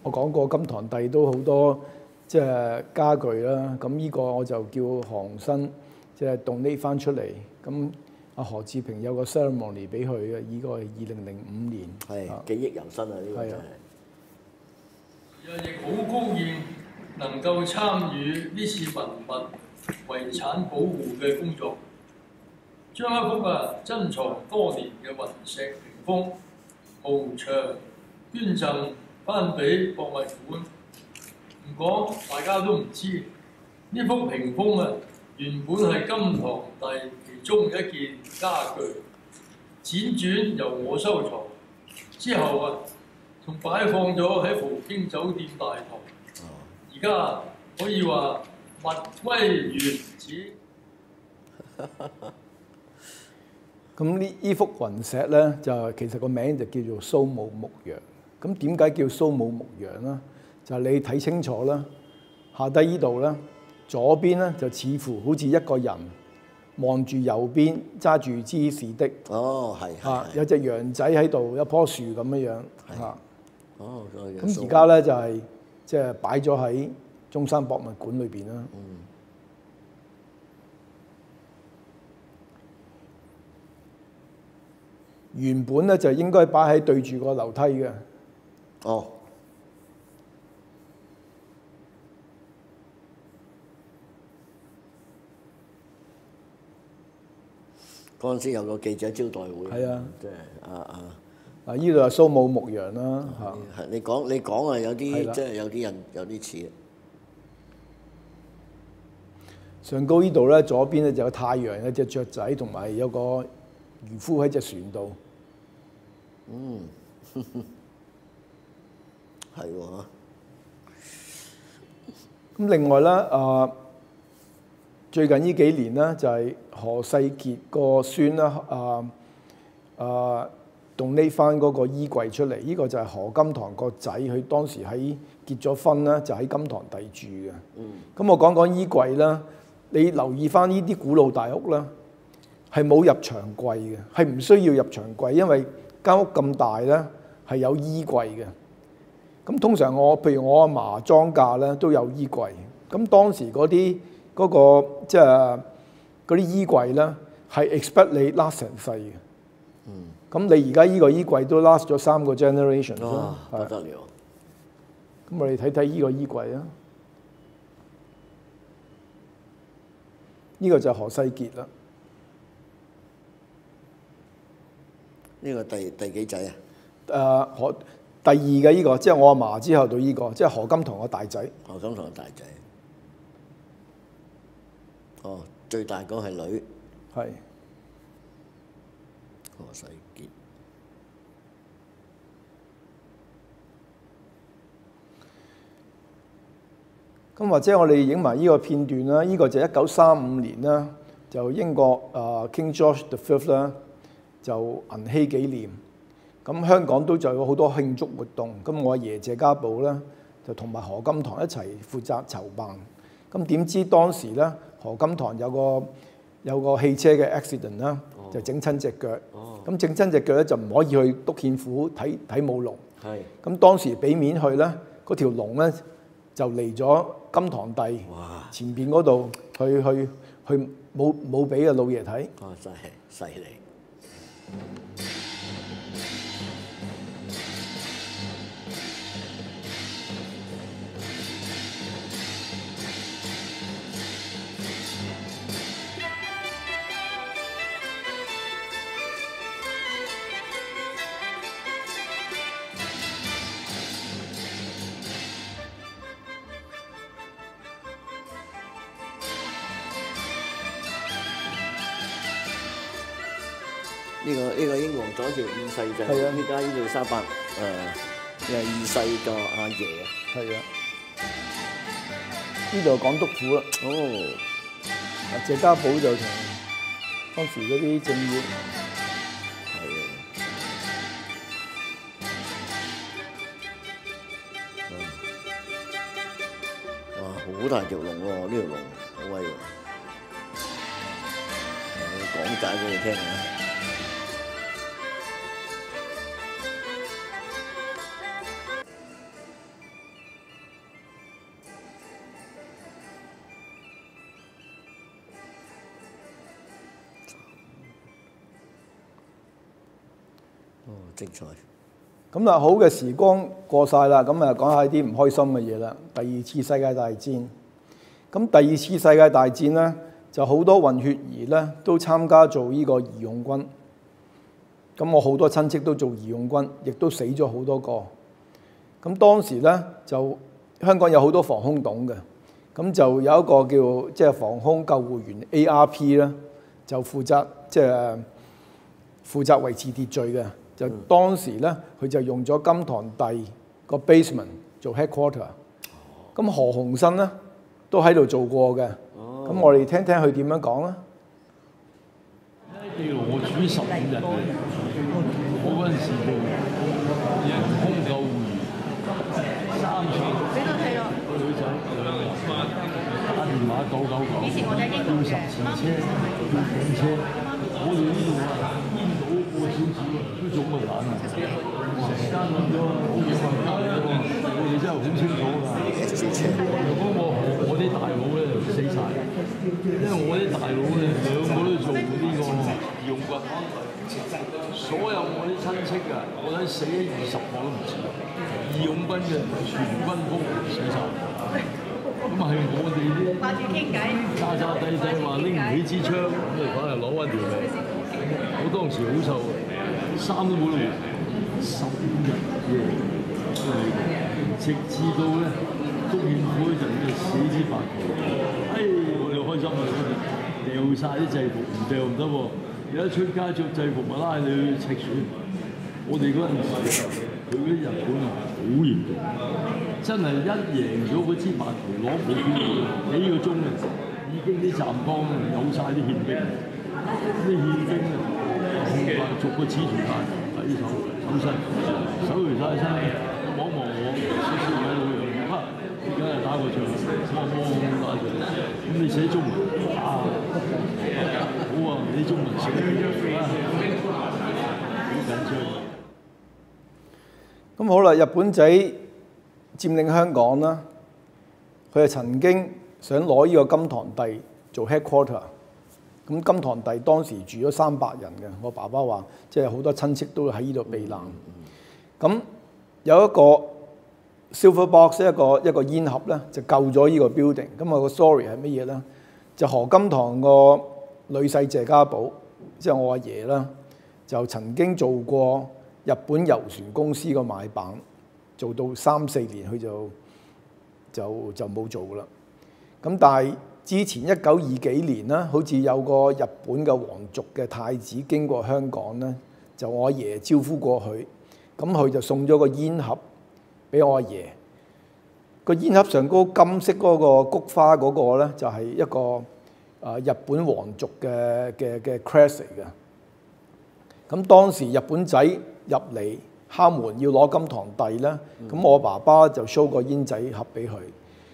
我講過金堂帝都好多即係家具啦，咁呢個我就叫韓新即係donate翻出嚟。咁阿何志平有個 ceremony 俾佢嘅，呢個係2005年。係記憶猶新啊！呢個真係。亦好高興能夠參與呢次文物遺產保護嘅工作，將一幅珍藏多年嘅雲石屏風無償捐贈翻俾博物館。唔講大家都唔知，呢幅屏風原本係金堂帝其中一件家具，輾轉由我收藏，之後仲擺放咗喺葡京酒店大堂，而家可以話物歸原址。咁呢幅雲石咧，就其實個名就叫做蘇武牧羊。咁點解叫蘇武牧羊咧？就係你睇清楚啦，下低呢度咧，左邊咧就似乎好似一個人望住右邊揸住支士的。哦，係有隻羊仔喺度，有棵樹咁樣嚇。哦，咁而家咧就係即係擺咗喺中山博物館裏邊啦。原本咧就應該擺喺對住個樓梯嘅。哦。嗰陣時有個記者招待會。係啊，即係啊！呢度係蘇武牧羊啦嚇。係你講啊，有啲即係有啲人有啲似。上高呢度咧，左邊咧就有太陽，有隻雀仔，同埋有個漁夫喺隻船度。係喎。咁另外咧最近呢幾年咧就係何世傑個孫啦donate翻嗰個衣櫃出嚟，呢個就係何金堂個仔，佢當時喺結咗婚啦，就喺金堂帝住嘅。咁我講講衣櫃啦，你留意翻呢啲古老大屋啦，係冇入牆櫃嘅，係唔需要入牆櫃，因為間屋咁大咧係有衣櫃嘅。咁通常譬如我阿嫲裝嫁咧都有衣櫃，咁當時嗰個即係嗰啲衣櫃咧係 expect 你 last 成世嘅。咁你而家呢個衣櫃都 last 咗3個 generation 啦，不得了。咁我哋睇睇呢個衣櫃啊，呢個就係何世傑啦。呢個第幾仔啊？第二嘅呢個，即係我阿嫲之後到呢個，即係何金堂個大仔。何金堂個大仔。哦，最大嗰係女。係。何世傑。咁或者我哋影埋呢個片段啦，呢個就1935年啦，就英國King George V 啦，就銀禧紀念。咁香港都就有好多慶祝活動。咁我阿爺謝家寶咧，就同埋何金堂一齊負責籌辦。咁點知當時咧，何金堂有個汽車嘅 accident 啦，就整親隻腳。咁整親隻腳咧就唔可以去督憲府睇舞龍。係。咁當時俾面去咧，嗰條龍咧就嚟咗金堂帝前邊嗰度去冇俾個老爺睇。哦，真係犀利。呢個英皇佐治二世就係依家伊麗莎白二世個阿爺啊。係啊，呢度港督府啦。哦，謝家寶就同當時嗰啲政要。好大條龍喎！呢條龍好威喎，我講解俾你聽啊！哦，精彩！咁啊，好嘅時光過晒啦，咁啊講下啲唔開心嘅嘢啦。第二次世界大戰，咁第二次世界大戰咧，就好多混血兒咧都參加做呢個義勇軍。咁我好多親戚都做義勇軍，亦都死咗好多個。咁當時咧就香港有好多防空洞嘅，咁就有一個叫即係防空救護員 ARP 咧，就負責維持秩序嘅。就當時咧，佢就用咗金堂第個 basement 做 headquarter。咁何鴻燊咧都喺度做過嘅。咁我哋聽聽佢點樣講啊？地牢我住15日嘅，我嗰陣時做人空救護員，3次。你都睇咯。個女仔打電話999，叫10次車，叫警車。我哋呢度啊，煙到過少少啊，都中個彈啊！成間咁咗好幾萬間嚟㗎嘛，我哋真係好清楚㗎。如果我啲大佬咧就死晒，因為我啲大佬咧兩個都做呢個義勇軍，所有我啲親戚啊，我睇死咗20個都唔止，義勇軍嘅全軍覆沒死晒。咁係我哋啲掛住傾偈，渣渣地地話拎唔起支槍，咁就反而攞翻條命。我當時好瘦嘅，衫都冇得換，15日夜，直至到咧督憲府嗰陣就死支白旗，我哋開心啊！嗰陣掉晒啲制服，唔掉唔得喎。而家出街着制服咪拉你去赤船。我哋嗰陣時，佢嗰啲日本啊好嚴重。真係一贏咗嗰支白旗攞保鏢幾個鐘啊，已經啲站崗有晒啲憲兵，啲憲兵啊逐個指住晒睇手身，手完晒身，望望我，少少喺度樣，而家係打個仗，望打仗，咁你寫中文好啊，你中文寫啊，好緊張。咁好啦，日本仔佔領香港啦，佢係曾經想攞呢個金堂第做 headquarter。咁金堂第當時住咗300人嘅，我爸爸話，即係好多親戚都喺呢度避難。咁有一個 silver box 一個煙盒咧，就救咗呢個 building。咁啊個 story 係乜嘢咧？就何金堂個女婿謝家寶，即係我阿爺啦，就曾經做過日本遊船公司個買辦，做到3-4年，佢就冇做啦。咁但係之前1920幾年啦，好似有個日本嘅皇族嘅太子經過香港咧，就我阿爺招呼過去，咁佢就送咗個煙盒俾我阿爺。個煙盒上高金色嗰個菊花嗰個咧，就係一個日本皇族嘅 crest 嚟嘅。咁當時日本仔入嚟敲門要攞金堂第咧，咁我爸爸就 show 個煙仔盒俾佢。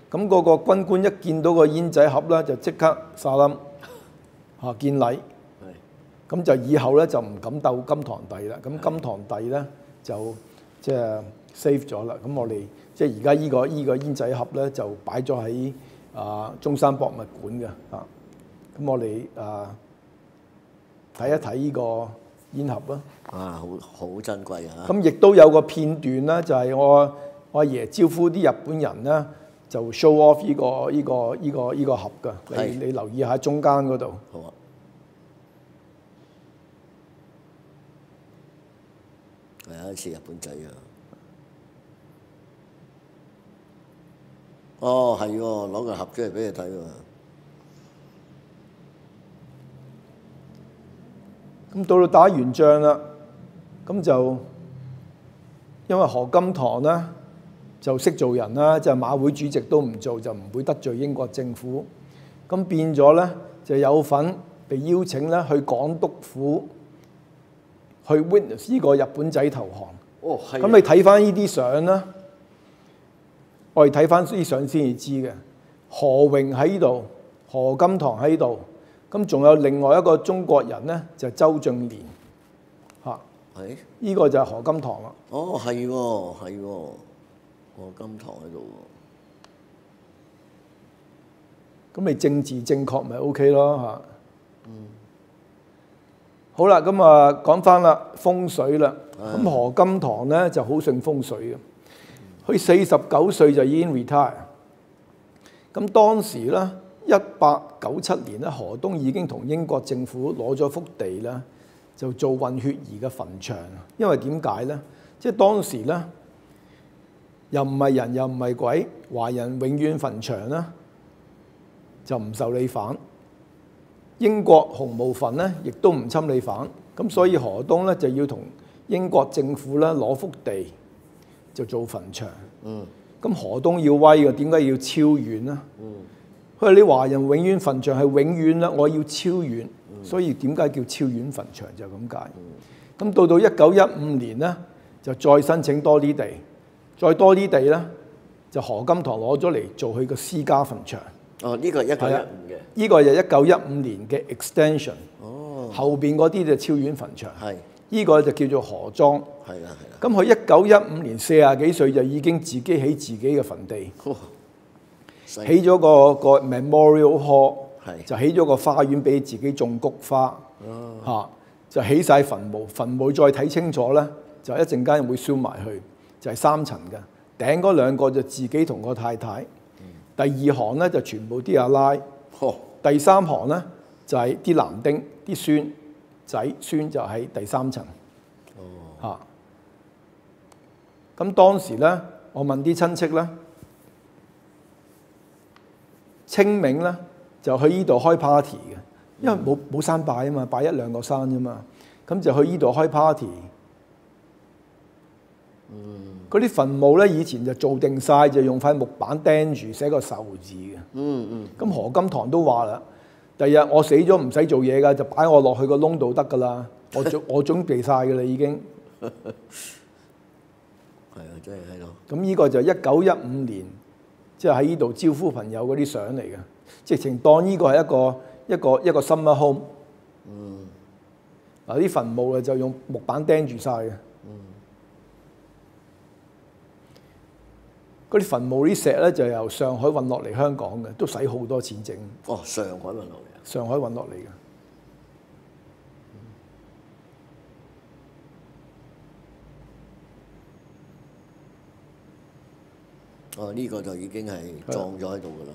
咁嗰個軍官一見到個煙仔盒咧，就即刻沙冧見禮。咁就以後咧就唔敢鬥金堂第啦。咁金堂第咧就即係 save 咗啦。咁我哋即係而家依個煙仔盒咧就擺咗喺中山博物館嘅。咁我哋睇一睇呢個煙盒啦。好珍貴啊！咁亦都有個片段啦，就係我阿爺招呼啲日本人咧，就 show off 呢個盒㗎。你留意下中間嗰度。好啊。係啊，似日本仔啊！哦，係喎，攞個盒出嚟俾你睇喎。咁到打完仗啦，咁就因為何金堂咧就識做人啦，就馬會主席都唔做，就唔會得罪英國政府。咁變咗咧就有份被邀請咧去港督府去 witness 呢個日本仔投降。哦，係。咁你睇翻呢啲相啦，我哋睇翻啲相先至知嘅。何榮喺度，何金堂喺度，咁仲有另外一個中國人咧，就係周俊年嚇。係。呢個就係何金堂啦。哦，係喎，係喎，何金堂喺度喎。咁你政治正確咪 OK 咯嚇。好啦，咁啊講翻啦風水啦。咁何金堂咧就好信風水嘅。佢49歲就已經 retire。咁當時咧1897年咧，何東已經同英國政府攞咗幅地啦，就做混血兒嘅墳場。因為點解咧？即係當時咧又唔係人又唔係鬼，華人永遠墳場啦，就唔受理反。英國紅毛墳咧，亦都唔侵你反。咁所以何東咧就要同英國政府咧攞幅地，就做墳場。咁何東要威嘅，點解要超遠咧？佢話你華人永遠墳場係永遠啦，我要超遠，所以點解叫超遠墳場就咁解。咁到1915年咧，就再申請多啲地，再多啲地咧，就何金堂攞咗嚟做佢個私家墳場。哦，呢個係1915嘅。呢個就1915年嘅 extension。哦。後邊嗰啲就超遠墳場。係。呢個就叫做何莊。係啦，係啦。咁佢1915年40幾歲就已經自己起自己嘅墳地，起咗個 memorial hall，就起咗個花園俾自己種菊花，就起晒墳墓。墳墓再睇清楚咧，就一陣間會 zoom 埋去，就係3層嘅，頂嗰2個就自己同個太太，第2行咧就全部啲阿拉，第3行咧就係啲男丁、啲孫仔孫就喺第3層。咁當時咧，我問啲親戚咧，清明咧就去呢度開 party 嘅，因為冇山拜啊嘛，拜1-2個山啫嘛，咁就去呢度開 party。嗰啲墳墓咧以前就做定晒，就用塊木板釘住寫個壽字嘅。咁何金堂都話啦，第日我死咗唔使做嘢㗎，就擺我落去個窿度得㗎啦，我準備晒㗎啦已經。係啊，真係喺度。咁呢個就1915年，即係喺呢度招呼朋友嗰啲相嚟嘅，直情當呢個係一個 summer home。嗱啲墳墓啊就用木板釘住晒嘅。嗰啲墳墓啲石咧就由上海運落嚟香港嘅，都使好多錢整。哦，上海運落嚟啊！上海運落嚟嘅。哦，呢個就已經係葬咗喺度㗎啦。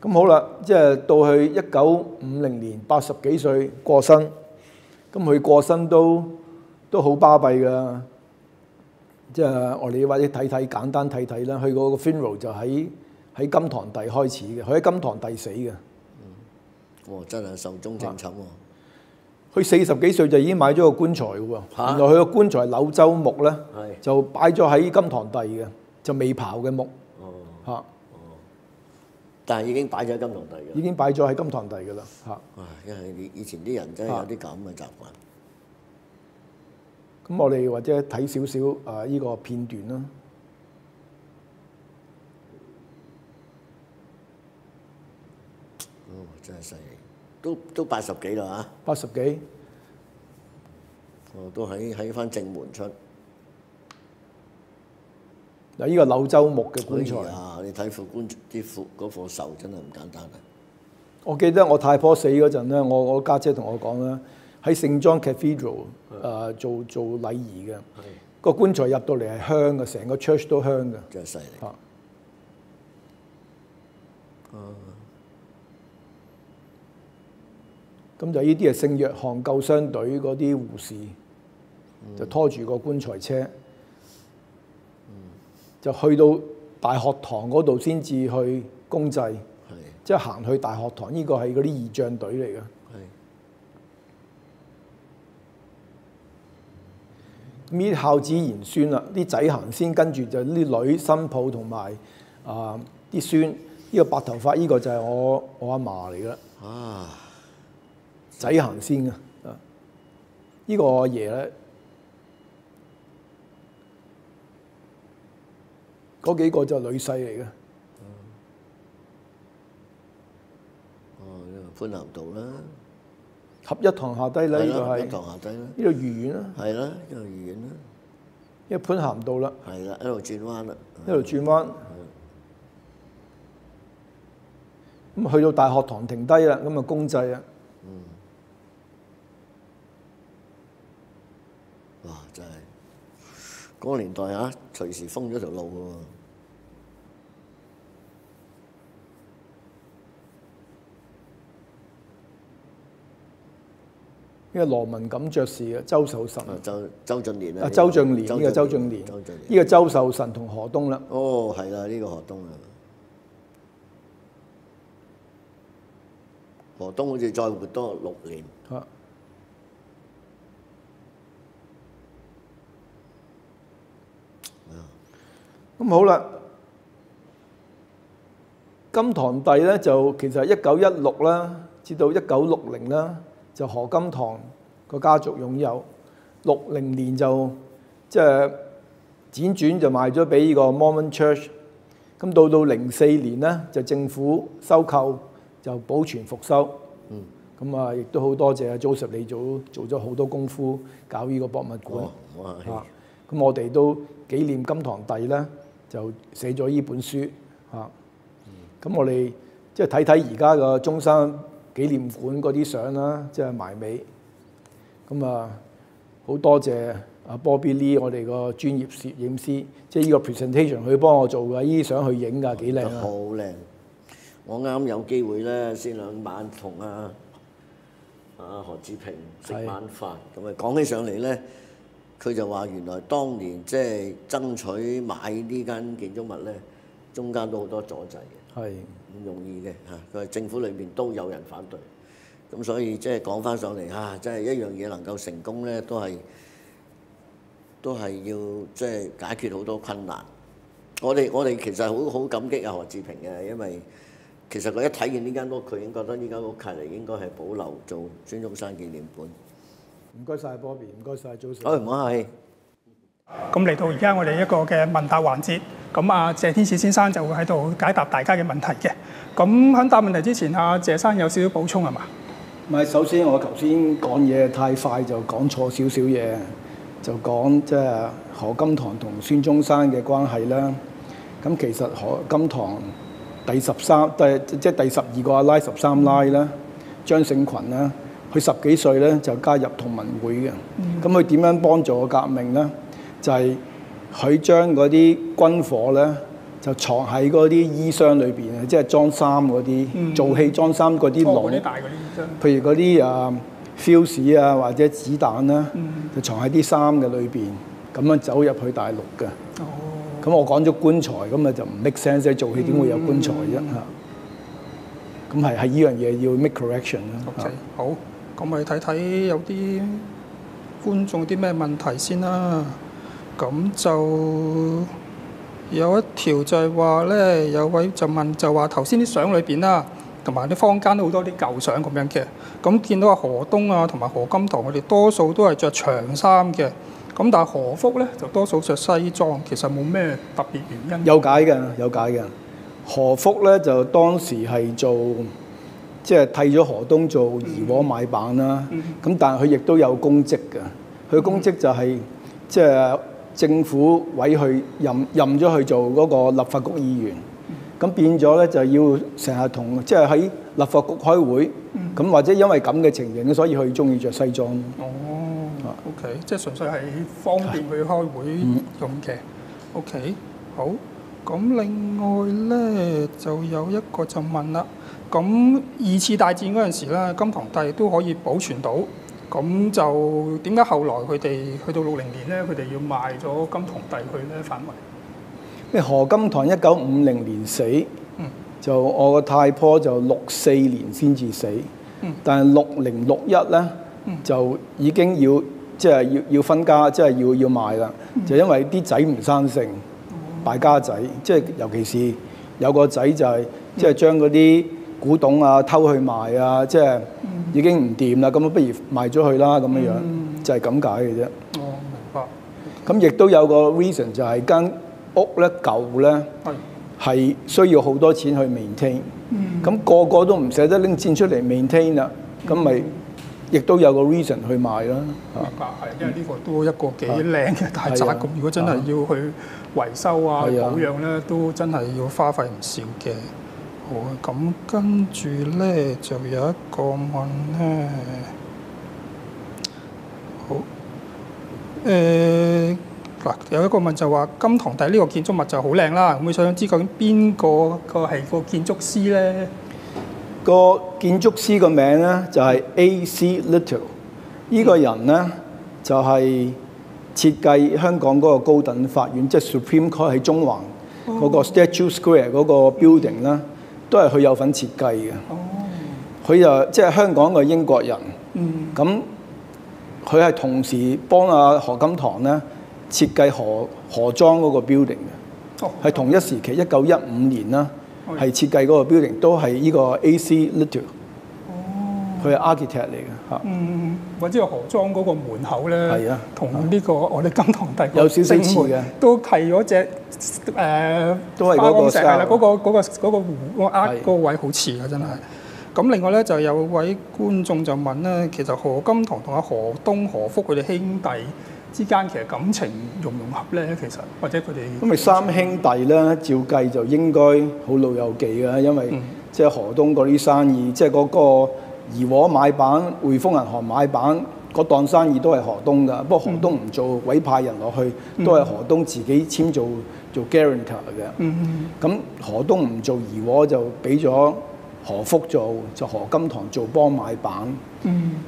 咁好啦，即係到去1950年80幾歲過身，咁佢過身都好巴閉㗎。即係我哋或者簡單睇睇啦。佢嗰個 funeral 就喺金堂第開始嘅，佢喺金堂第死嘅。真係壽終正寢喎。佢40幾歲就已經買咗個棺材嘅喎。原來佢個棺材柳州木咧，就擺咗喺金堂第嘅，就未刨嘅木。但係已經擺咗喺金堂第嘅。已經擺咗喺金堂第㗎啦。因為以前啲人真係有啲咁嘅習慣。咁我哋或者睇少少呢個片段啦。真係犀利，都80幾啦嚇。80幾。都喺翻正門出。嗱，呢個柳州木嘅棺材。你睇副棺嗰副壽真係唔簡單啊！我記得我太婆死嗰陣咧，我家姐同我講啦，喺聖 John Cathedral 做禮儀嘅，個棺材入到嚟係香嘅，成個 church 都香嘅。真係犀利。咁就呢啲係聖約翰救傷隊嗰啲護士，就拖住個棺材車，就去到大學堂嗰度先至去公祭，即係行去大學堂。呢個係嗰啲儀仗隊嚟嘅。搣孝子賢孫啦，啲仔行先，跟住就啲女新抱同埋啲孫。呢個白頭髮呢個就係我阿嫲嚟㗎啦。啊，仔行先啊！呢個我阿爺咧，嗰幾個就女婿嚟嘅。哦，潘南道啦，合一堂下低啦，呢個係一堂下低啦，呢度御苑啦，係啦，呢度御苑啦，呢個潘咸道啦，係啦，一路轉彎啦，一路轉彎。咁去到大學堂停低啦，咁啊公祭啦。哇！真係嗰個年代啊，隨時封咗條路喎。呢個羅文錦爵士嘅周壽臣。周俊年啊。周俊年，呢個周俊年。呢個周壽臣同何東啦。哦，係啦，呢個何東啊。何東好似再活多6年。咁好啦，金堂帝咧就其實1916啦，至到1960啦，就何金堂個家族擁有。60年就即係輾轉就賣咗俾呢個 Mormon Church。咁到04年咧就政府收購，就保存復修。咁啊，亦都好多謝阿 Joseph 你做咗好多功夫搞呢個博物館。咁我哋都紀念金堂帝咧。就寫咗呢本書嚇，咁我哋即係睇睇而家個中山紀念館嗰啲相啦，即係埋尾。咁啊，好多謝阿 Bobby Lee 我哋個專業攝影師，即係呢個 presentation 佢幫我做㗎，呢啲相去影㗎幾靚啊！好靚！我啱有機會咧，先兩晚同阿何志平食晚飯，咁啊講起上嚟咧。佢就話：原來當年即係爭取買呢間建築物咧，中間都好多阻滯嘅，係唔容易嘅嚇。佢話政府裏邊都有人反對，咁所以即係講翻上嚟嚇，即係一樣嘢能夠成功咧，都係要即係解決好多困難。我哋其實好感激阿何志平嘅，因為其實佢一睇見呢間屋，佢已經覺得呢間屋隔離應該係保留做孫中山紀念館。唔該晒 Bobby， 唔該晒 Joseph。好，唔好客氣。咁嚟到而家我哋一個嘅問答環節，咁啊謝天使先生就會喺度解答大家嘅問題嘅。咁喺答問題之前，阿謝生有少少補充係嘛？唔係，首先我頭先講嘢太快，就講錯少少嘢，就講即係何金堂同孫中山嘅關係啦。咁其實何金堂即係第12個阿拉13拉啦，張聖群啦。佢10幾歲咧就加入同盟會嘅，咁佢點樣幫助個革命咧？就係佢將嗰啲軍火咧就藏喺嗰啲衣箱裏邊啊，即係裝衫嗰啲做戲裝衫嗰啲籠，譬如嗰啲fuse 啊或者子彈啦，就藏喺啲衫嘅裏邊，咁樣走入去大陸嘅。咁我講咗棺材，咁啊就唔 make sense， 即係做戲點會有棺材啫嚇？咁係呢樣嘢要 make correction 啦。OK， 好。咁我哋睇睇有啲觀眾啲咩問題先啦。咁就有一條就係話咧，有位就問就話頭先啲相裏邊啦，同埋啲坊間都好多啲舊相咁樣嘅。咁見到阿何東啊同埋何金堂，佢哋多數都係着長衫嘅。咁但係何福咧就多數着西裝，其實冇咩特別原因。有解嘅。何福咧就當時係做。即係替咗何東做怡和買辦啦，咁但係佢亦都有公職嘅。佢公職就係即係政府委佢任咗佢做嗰個立法局議員，咁變咗咧就要成日同即係喺立法局開會，咁或者因為咁嘅情形，所以佢中意着西裝。OK， 即係純粹係方便佢開會用嘅。OK， 好。咁另外咧就有一個就問啦。咁2次大戰嗰陣時咧，金堂帝都可以保存到，咁就點解後來佢哋去到60年咧，佢哋要賣咗金堂帝去咧反為？咩何金堂1950年死，就我個太婆就64年先至死，但係60、61咧就已經要即係要分家，即係要賣啦。就因為啲仔唔生性，敗家仔，即係尤其是有個仔就係即係將嗰啲古董啊偷去賣啊，即係已經唔掂啦，咁不如賣咗佢啦咁樣樣，就係咁解嘅啫。哦，明白。咁亦都有個 reason 就係間屋咧舊咧係需要好多錢去 maintain，咁個個都唔捨得拎錢出嚟 maintain 啦，咁咪亦都有個 reason 去賣啦。明白，係因為呢個都一個幾靚嘅大宅，咁如果真係要去維修啊、保養咧，都真係要花費唔少嘅。好啊，咁跟住咧就有一個問咧，好，嗱有一個問就話金堂第呢個建築物就好靚啦，咁佢想知究竟邊個係個建築師咧？個建築師個名咧就係 A.C. Little， 呢個人咧就係設計香港嗰個高等法院，即係 Supreme Court 喺中環嗰個 Statue Square 嗰個 building 啦，都係佢有份設計嘅。佢就即係香港嘅英國人，咁佢係同時幫阿何金堂咧設計何莊嗰個 building 嘅，係同一時期1915年啦。係設計嗰個 building 都係呢個 A.C. Little， 佢係 architect 嚟嘅嚇。或者何莊嗰個門口咧，係啊，同呢個我哋金堂第有少少似嘅，都係嗰隻都係嗰個石係啦，嗰個湖嗰個位好似嘅真係。咁另外咧就有位觀眾就問咧，其實何金堂同阿何東、何福佢哋兄弟之間其實感情融唔融合咧？其實或者佢哋咁咪三兄弟咧，照計就應該好老友記嘅，因為即係何東嗰啲生意，即係嗰個怡和買辦、匯豐銀行買辦嗰檔生意都係何東㗎。不過何東唔做，委派人落去，都係何東自己簽做 guarantor 嘅。咁何東唔做怡和就俾咗何福做，就何金堂做幫買辦。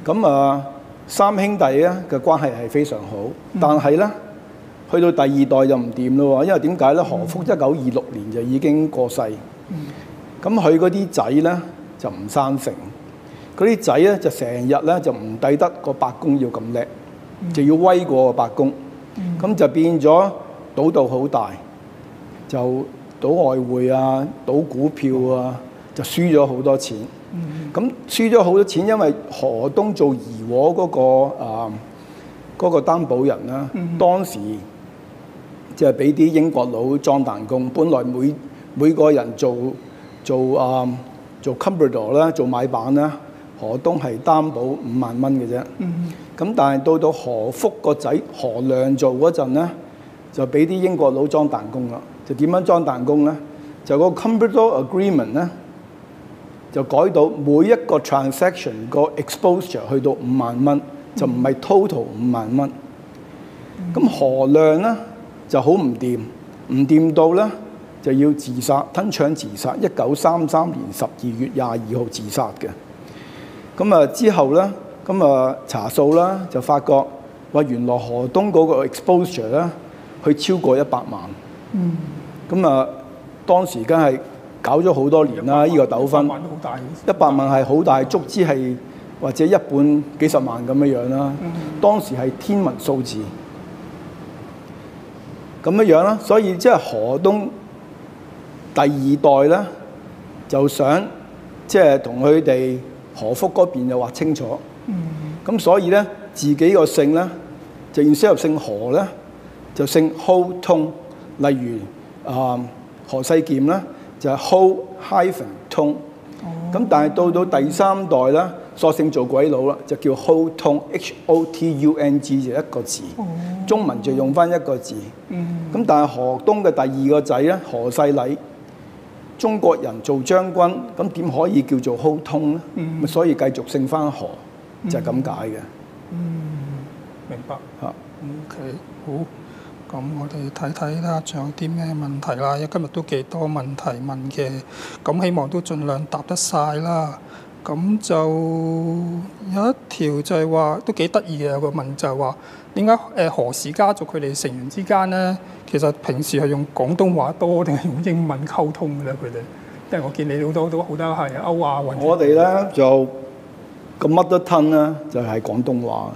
咁啊。三兄弟咧嘅關係係非常好，但係咧去到第二代就唔掂咯喎，因為點解咧？何福1926年就已經過世，咁佢嗰啲仔咧就唔生性，嗰啲仔咧就成日咧就唔抵得個伯公要咁叻，就要威過個伯公，咁就變咗賭到好大，就賭外匯啊、賭股票啊，就輸咗好多錢。咁輸咗好多錢，因為何東做怡和嗰個擔保人啦，當時即係俾啲英國佬裝彈弓，本來每個人做 Comprador 啦，做買辦啦，何東係擔保5萬蚊嘅啫。咁但係到何福個仔何亮做嗰陣咧，就俾啲英國佬裝彈弓啦。就點樣裝彈弓咧？就個 Comprador Agreement 咧。就改到每一個 transaction 個 exposure 去到5萬蚊，就唔係 total 5萬蚊。咁何亮咧就好唔掂到咧就要自殺，吞槍自殺。1933年12月22號自殺嘅。咁啊之後咧，咁啊查數啦，就發覺話原來何東嗰個 exposure 咧，佢超過100萬。咁啊當時梗係搞咗好多年啦，呢個糾紛100萬係好大，足之係或者一半幾十萬咁樣啦。當時係天文數字咁樣啦，所以即係何東第二代咧就想即係同佢哋何福嗰邊就劃清楚。咁所以咧自己個姓咧就instead of姓何咧就姓 Ho 通，例如何世儉咧。就係 Ho-Tong， 咁但係到第三代啦，索性做鬼佬啦，就叫 Ho-Tong H-O-T-U-N-G 就一個字，中文就用翻一個字。咁但係何東嘅第二個仔咧，何世禮，中國人做將軍，咁點可以叫做 Ho-Tong 咧？所以繼續姓翻何，就係咁解嘅。明白嚇。OK， 好。咁我哋睇睇啦，仲有啲咩問題啦？因為今日都幾多問題問嘅，咁希望都盡量答得晒啦。咁就有一條就係話都幾得意嘅，有個問就係話點解何氏家族佢哋成員之間咧，其實平時係用廣東話多定係用英文溝通嘅咧？佢哋，因為我見你好多係歐亞混。我哋咧就個 mother tongue 咧就係廣東話。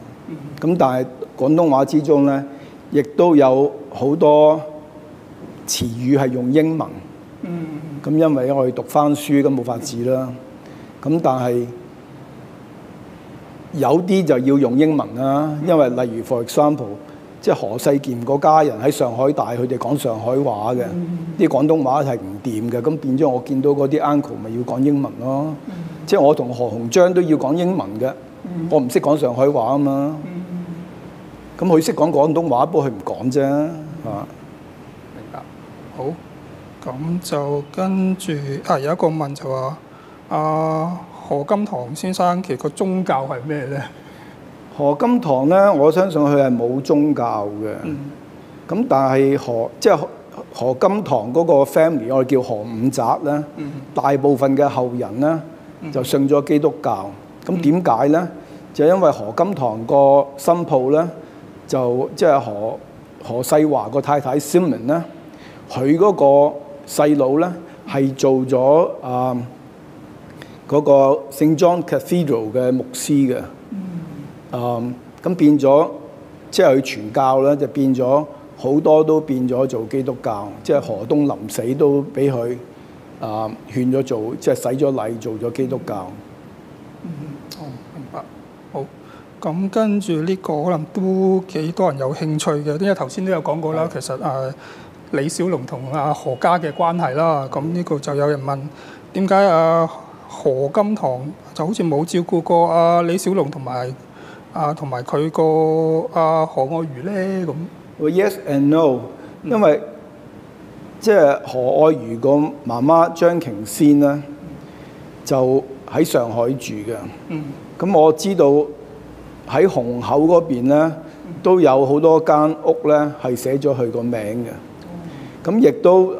咁但係廣東話之中咧，亦都有好多詞語係用英文。咁因為我哋讀翻書咁冇法子啦。咁但係有啲就要用英文啦，因為例如 for example， 即係何世儉嗰家人喺上海大，佢哋講上海話嘅，啲廣東話係唔掂嘅，咁變咗我見到嗰啲 uncle 咪要講英文咯。即係我同何鴻章都要講英文嘅，我唔識講上海話啊嘛。咁佢識講廣東話，不過佢唔講啫。明白。好，咁就跟住有一個問就話何金堂先生其實個宗教係咩咧？何金堂咧，我相信佢係冇宗教嘅。咁但係何金堂嗰個 family， 我哋叫何五宅咧，大部分嘅後人咧就信咗基督教。咁點解咧？就因為何金堂個新抱咧，就即係何世華個太太 Simon 咧，佢嗰個細佬咧係做咗嗰個聖 John Cathedral 嘅牧師嘅。咁變咗，即係佢傳教咧，就變咗好多都變咗做基督教。即係何東臨死都俾佢勸咗做，即係洗咗禮做咗基督教。明白。好，咁跟住呢個可能都幾多人有興趣嘅，因為頭先都有講過啦。其實李小龍同何家嘅關係啦，咁呢個就有人問點解何金堂就好似冇照顧過李小龍同埋佢個何愛瑜咧咁。Yes and no，因為即係何愛瑜個媽媽張瓊仙咧，就喺上海住嘅。咁我知道喺虹口嗰邊咧都有好多間屋咧係寫咗佢個名嘅。咁亦都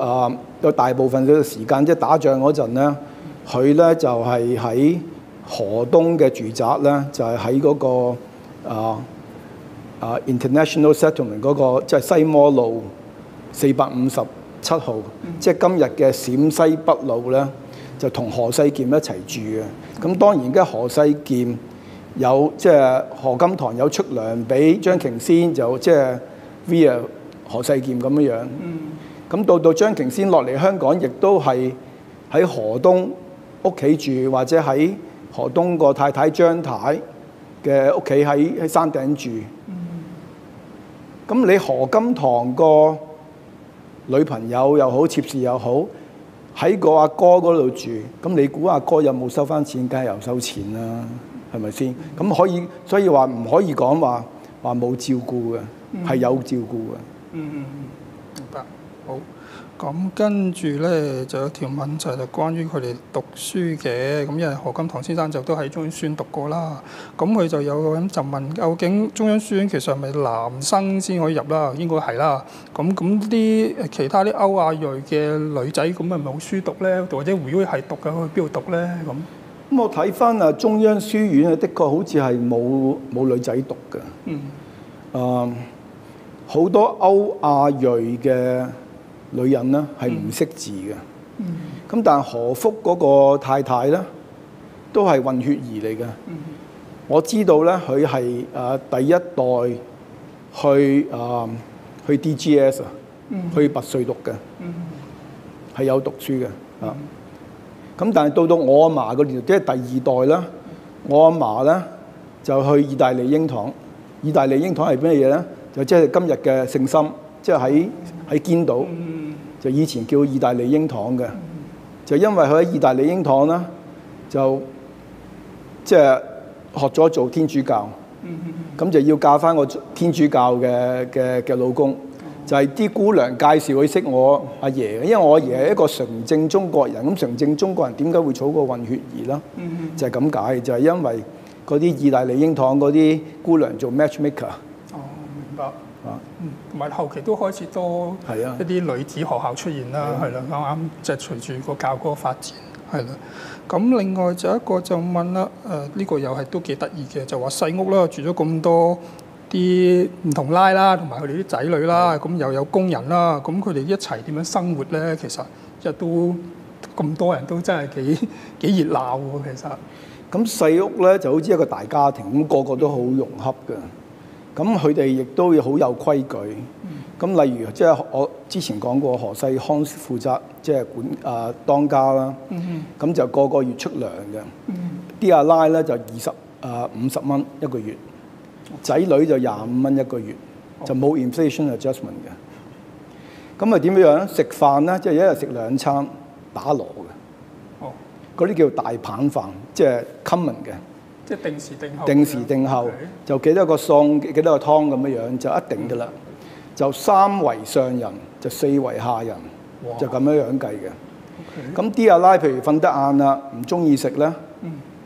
有大部分嘅時間，即係打仗嗰陣咧，佢咧就係喺河東嘅住宅咧，就係喺嗰個International Settlement 嗰個，即係西摩路457號，即係今日嘅陝西北路咧，就同何世儉一齊住嘅。咁當然而家何世儉有即係何金堂有出糧俾張瓊仙，就即係 via 何世儉咁樣樣。咁到張瓊仙落嚟香港，亦都係喺何東屋企住，或者喺何東個太太張太嘅屋企喺山頂住。咁你何金堂個女朋友又好，妾侍又好，喺個阿哥嗰度住，咁你估阿哥有冇收翻錢？梗係有收錢啦，係咪先？咁可以，所以話唔可以講話冇照顧嘅，係有照顧嘅。明白。好，咁跟住咧就有條問題就關於佢哋讀書嘅，咁因為何金堂先生就都喺中央書院讀過啦，咁佢就有個人就問究竟中央書院其實係咪男生先可以入啦？應該係啦。咁啲其他啲歐亞裔嘅女仔咁係咪冇書讀咧？或者如果係讀嘅，去邊度讀咧？咁我睇翻中央書院的確好似係冇女仔讀嘅。好多歐亞裔嘅女人咧係唔識字嘅。咁但係何福嗰個太太咧都係混血兒嚟嘅。我知道咧佢係第一代去 DGS 去拔萃讀嘅，係有讀書嘅。咁但係到我阿嫲嗰年，即係第二代啦，我阿嫲咧就去意大利英堂。意大利英堂係咩嘢咧？就即係今日嘅聖心，即係喺堅道，就以前叫意大利英堂嘅。就因為佢喺意大利英堂啦，就即係學咗做天主教，咁就要嫁翻個天主教嘅老公。就係啲姑娘介紹佢識我阿爺嘅，因為我阿爺係一個純正中國人。咁純正中國人點解會娶個混血兒啦？就係咁解，就係因為嗰啲意大利英堂嗰啲姑娘做 matchmaker。明白。同埋後期都開始多一啲女子學校出現啦，係啦，啱啱即係隨住個教嗰個發展，係啦。咁另外就一個就問啦，呢個又係都幾得意嘅，就話細屋啦，住咗咁多啲唔同拉啦，同埋佢哋啲仔女啦，咁又有工人啦，咁佢哋一齊點樣生活咧？其實即係都咁多人都真係幾熱鬧喎，其實。咁細屋咧就好似一個大家庭，咁個個都好融洽嘅。咁佢哋亦都好有規矩。咁例如即係我之前講過，何世康負責即係當家啦。咁就個月出糧嘅。啲阿奶咧就50蚊一個月，仔女就25蚊一個月，就冇 inflation adjustment 嘅。咁啊點樣食飯咧？即係一日食2餐打鑼嘅。嗰啲叫大棒飯，即係 common 嘅。即係定時定候。定時定候，就幾多個餸、幾多個湯咁樣就一定㗎啦。就3圍上人，就4圍下人，就咁樣計嘅。咁啲阿奶譬如瞓得晏啦，唔中意食咧，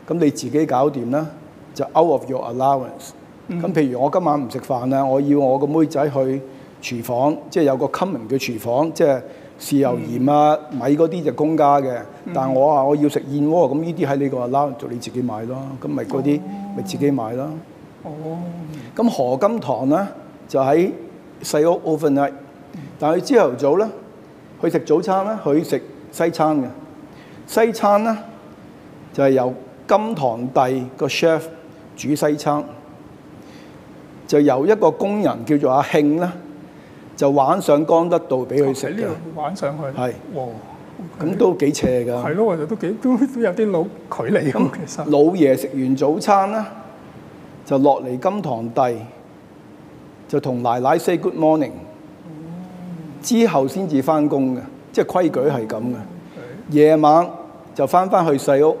咁你自己搞掂啦，就 out of your allowance。咁譬如我今晚唔食飯啦，我要我個妹仔去廚房，即係有個 common 嘅廚房，即係豉油鹽啊、米嗰啲就公家嘅。但係我話我要食燕窩，咁呢啲喺你個 allowance 就你自己買咯。咁咪嗰啲咪自己買咯。咁何金堂咧就喺細屋 overnight， 但係朝頭早咧去食早餐咧，去食西餐嘅。西餐咧就係由金堂弟個 chef 煮西餐，就由一個工人叫做阿慶咧，就玩上江德道俾佢食嘅。玩上去。係。哇！咁都幾邪㗎。係咯，我哋都有啲老距離咁其實。老爺食完早餐咧，就落嚟金堂弟，就同奶奶 say good morning， 之後先至翻工嘅，即係規矩係咁嘅。夜晚就翻去細屋。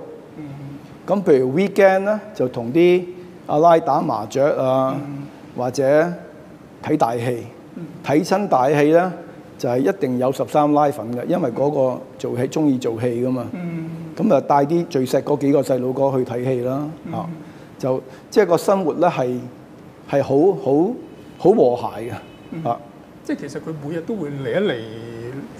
咁譬如 weekend 咧，就同啲阿奶打麻雀啊，或者睇大戲。睇親大戲咧，就係一定有13拉粉嘅，因為嗰個做戲中意做戲噶嘛。咁啊帶啲最錫嗰幾個細佬哥去睇戲啦。就即係個生活咧係好和諧嘅。即係其實佢每日都會嚟一嚟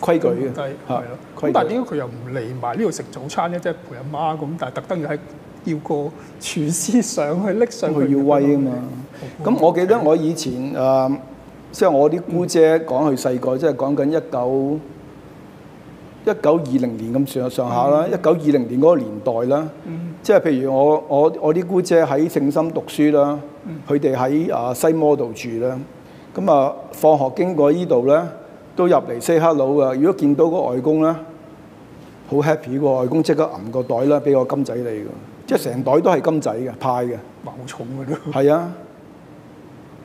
規矩嘅，係咯。咁但係點解佢又唔嚟埋呢度食早餐咧？即係陪阿媽咁，但係特登要個廚師上去拎上去。佢要威啊嘛。咁我記得我以前即係我啲姑姐講佢細個，即係講緊1920年咁上下啦。1920年嗰個年代啦，即係譬如我啲姑姐喺聖心讀書啦，佢哋喺西摩度住啦。咁啊，放學經過呢度咧，都入嚟 say hello 噶。如果見到個外公咧，好 happy 個外公即刻揞個袋啦，俾個金仔你㗎。即係成袋都係金仔嘅派嘅。哇！好重㗎都。係啊，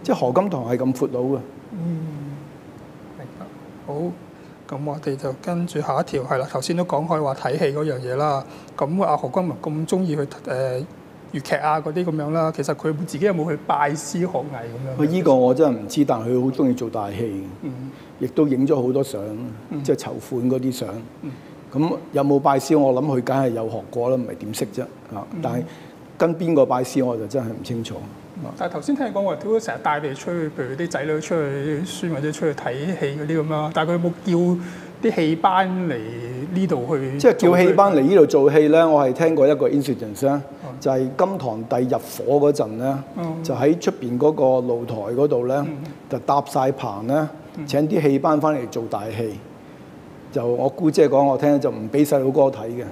即係何金堂係咁闊佬嘅。明白。好，咁我哋就跟住下一條係啦。頭先都講開話睇戲嗰樣嘢啦。咁阿何金堂咁中意去粵劇啊嗰啲咁樣啦，其實佢自己有冇去拜師學藝咁樣？依個我真係唔知，但係佢好中意做大戲，亦都影咗好多相，即係籌款嗰啲相。咁有冇拜師？我諗佢梗係有學過啦，唔係點識啫？但係跟邊個拜師我就真係唔清楚。但係頭先聽你講話，都成日帶你出去，譬如啲仔女出去孫或者出去睇戲嗰啲咁啦。但係佢有冇叫啲戲班嚟呢度去？即係叫戲班嚟呢度做戲咧，我係聽過一個 incident 咧，就係金堂弟入伙嗰陣咧，就喺出邊嗰個露台嗰度咧，就搭晒棚咧，請啲戲班翻嚟做大戲。就我姑姐講我聽，就唔俾細佬哥睇嘅，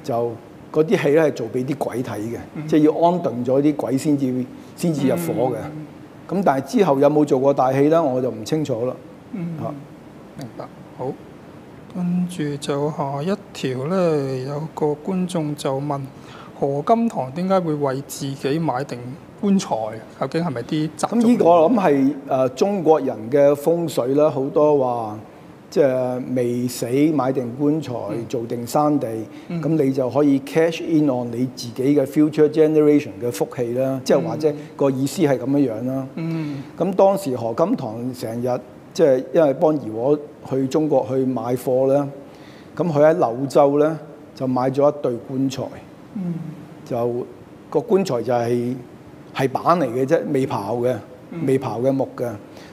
就嗰啲戲咧係做俾啲鬼睇嘅，即係要安頓咗啲鬼先至入伙嘅。咁但係之後有冇做過大戲咧，我就唔清楚啦。明白。好，跟住就下一條咧，有個觀眾就問何金堂點解會為自己買定棺材？究竟係咪啲習俗？咁呢個我諗係中國人嘅風水啦，好多話。即係未死買定棺材，做定生地，咁你就可以 cash in on 你自己嘅 future generation 嘅福氣啦。即係或者個意思係咁樣樣啦。咁當時何金堂成日即係因為幫怡和去中國去買貨咧，咁佢喺柳州咧就買咗一對棺材。就個棺材就係板嚟嘅啫，未刨嘅木嘅。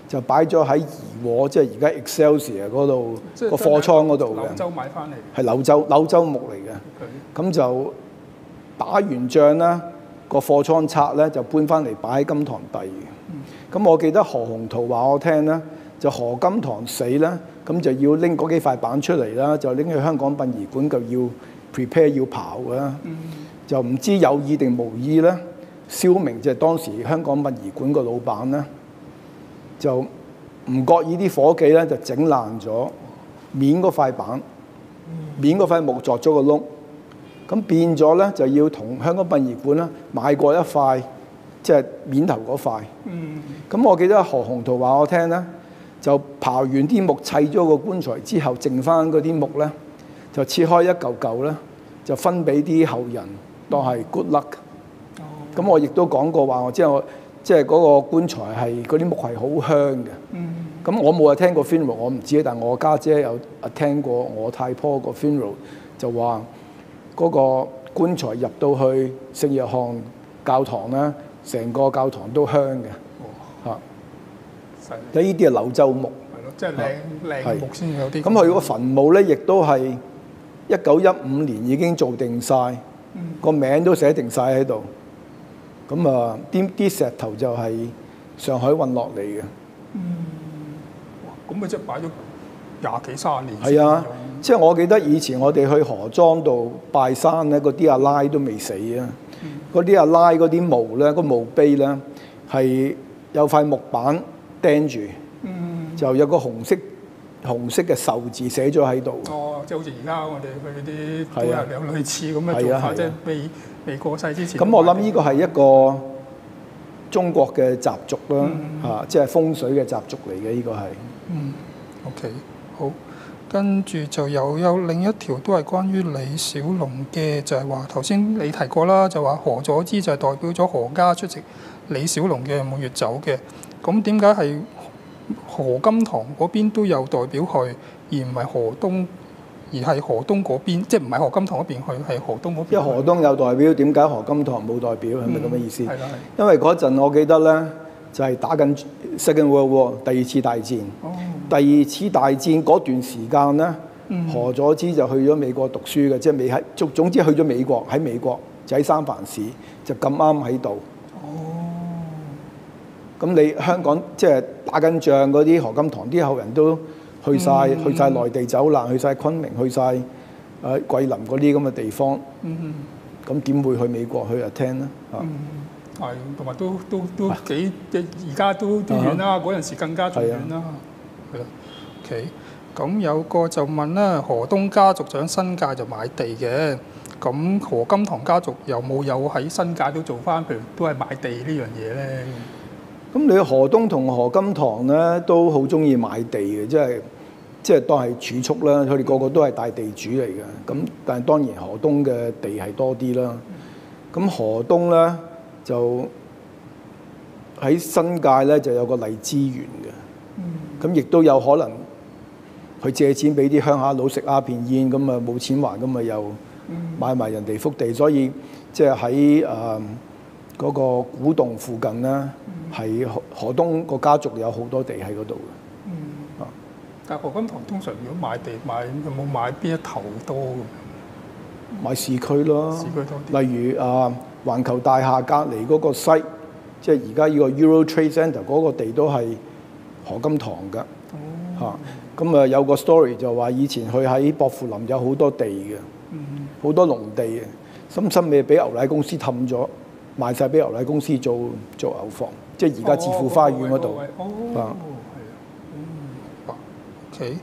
就擺咗喺怡和，即係而家 Excelsior 嗰度個貨倉嗰度嘅。柳州買翻嚟。係柳州木嚟嘅。咁就打完仗啦，個貨倉拆咧就搬翻嚟擺喺金堂弟嘅。咁我記得何鴻圖話我聽咧，就何金堂死咧，咁就要拎嗰幾塊板出嚟啦，就拎去香港殯儀館就要 prepare 要刨嘅啦。就唔知有意定無意咧，蕭明就係當時香港殯儀館個老闆咧，就唔覺意啲伙計咧就整爛咗面嗰塊板，面嗰塊木鑿咗個窿，咁變咗咧就要同香港殯儀館咧買過一塊即係面頭嗰塊。咁我記得何鴻圖話我聽咧，就刨完啲木砌咗個棺材之後，剩翻嗰啲木咧就切開一嚿嚿咧，就分俾啲後人當係 good luck。咁我亦都講過話，即係嗰個棺材係嗰啲木係好香嘅。咁我冇聽過 funeral， 我唔知，但我家姐有聽過我太婆個 funeral， 就話嗰個棺材入到去聖約翰教堂咧，成個教堂都香嘅。呢啲係柳州木，係咯，即係靚木先有啲。咁佢個墳墓咧，亦都係1915年已經做定晒，個名都寫定晒喺度。咁啊，啲石頭就係上海運落嚟嘅。咁咪即係擺咗20幾30年。係啊，即係我記得以前我哋去何莊度拜山咧，嗰啲阿拉都未死啊。嗰啲阿拉嗰啲墓咧，個墓碑咧係有塊木板釘住，就有個紅色嘅壽字寫咗喺度。哦，即係好似而家我哋去啲都有類似咁嘅做法，即係未過世之前。咁我諗呢個係一個中國嘅習俗啦，即係風水嘅習俗嚟嘅，呢個係。OK， 好。跟住就有另一條都係關於李小龍嘅，就係話頭先你提過啦，就話何佐芝就係代表咗何家出席李小龍嘅滿月酒嘅。咁點解係何金堂嗰邊都有代表去，而唔係何東，而係何東嗰邊，即係唔係何金堂嗰邊去，係何東嗰邊？因為何東有代表，點解何金堂冇代表？係咪咁嘅意思？係啦，因為嗰陣我記得咧，就係打緊 Second World War 第二次大戰。第二次大戰嗰段時間咧，何佐芝就去咗美國讀書嘅，即係未喺總之去咗美國，喺美國就喺三藩市，就咁啱喺度。咁你香港即係打緊仗嗰啲何金堂啲後人都去晒內地走難，去晒昆明，去晒桂林嗰啲咁嘅地方。咁點會去美國去attend咧？係，同埋都幾即係而家都遠啦，嗰陣時更加仲遠啦。係啦 ，OK。咁有個就問啦，何東家族就喺新界就買地嘅，咁何金堂家族有喺新界都做翻，譬如都係買地呢樣嘢咧？咁你何東同何金堂咧都好中意買地嘅，即係當係儲蓄啦。佢哋個個都係大地主嚟嘅。咁但係當然何東嘅地係多啲啦。咁何東咧就喺新界咧就有個荔枝園嘅。咁亦都有可能去借錢俾啲鄉下佬食鴉片煙，咁啊冇錢還，咁啊又買埋人哋幅地，所以即係喺嗰個古洞附近咧，係何東個家族有好多地喺嗰度嘅。但係何金堂通常如果買地有冇買邊一頭多嘅？買市區咯，市區多啲。例如環球大廈隔離嗰個西，即係而家呢個 Euro Trade Centre 嗰個地都係何金堂㗎。咁有個 story 就話以前佢喺薄扶林有好多地嘅，好多農地嘅，深尾俾牛奶公司氹咗，賣晒俾牛奶公司做牛房，即係而家置富花園嗰度。OK，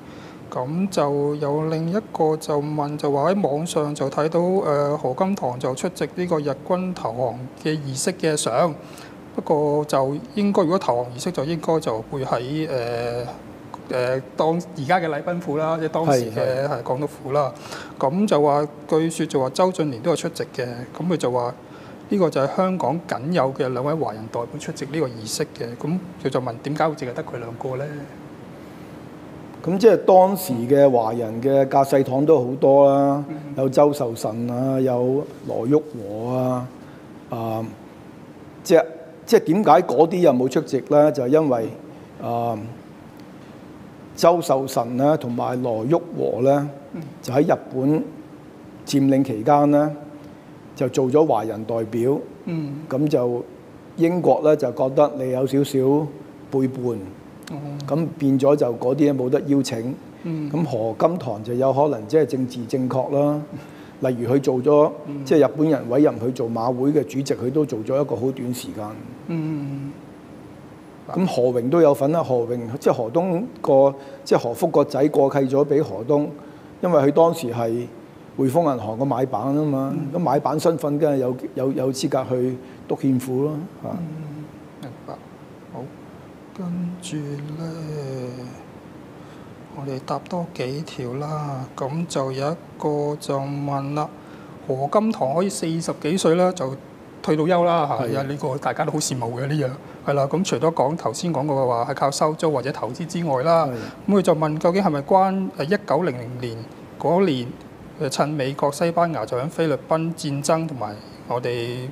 咁就有另一個就問，就話喺網上就睇到何金堂就出席呢個日軍投降嘅儀式嘅相，不過就應該如果投降儀式就應該就會喺當而家嘅禮賓府啦，即係當時嘅係港督府啦。咁就話據説就話周俊年都有出席嘅，咁佢就話呢個就係香港僅有嘅兩位華人代表出席呢個儀式嘅。咁佢就問點解會淨係得佢兩個咧？咁即係當時嘅華人嘅架勢堂都好多啦，有周壽臣啊，有羅旭和啊，即係點解嗰啲又冇出席咧？就係因為周壽臣咧同埋羅旭和咧，就喺日本佔領期間咧，就做咗華人代表。咁就英國咧就覺得你有少少背叛，咁變咗就嗰啲冇得邀請。咁何金堂就有可能即係政治正確啦。例如佢做咗，即係日本人委任佢做馬會嘅主席，佢都做咗一個好短時間。咁何榮都有份啦，何榮即係何東個即係何福個仔過契咗俾何東，因為佢當時係匯豐銀行個買辦啊嘛，咁買辦身份梗係有資格去督憲庫咯嚇。明白。好，跟住咧，我哋答多幾條啦。咁就有一個就問啦，何金堂可以40幾歲啦就退到休啦嚇，係啊，呢個大家都好羨慕嘅呢樣。係啦，咁除咗頭先講過嘅話係靠收租或者投資之外啦，咁佢就問究竟係咪關1900年嗰年趁美國西班牙就喺菲律賓戰爭同埋我哋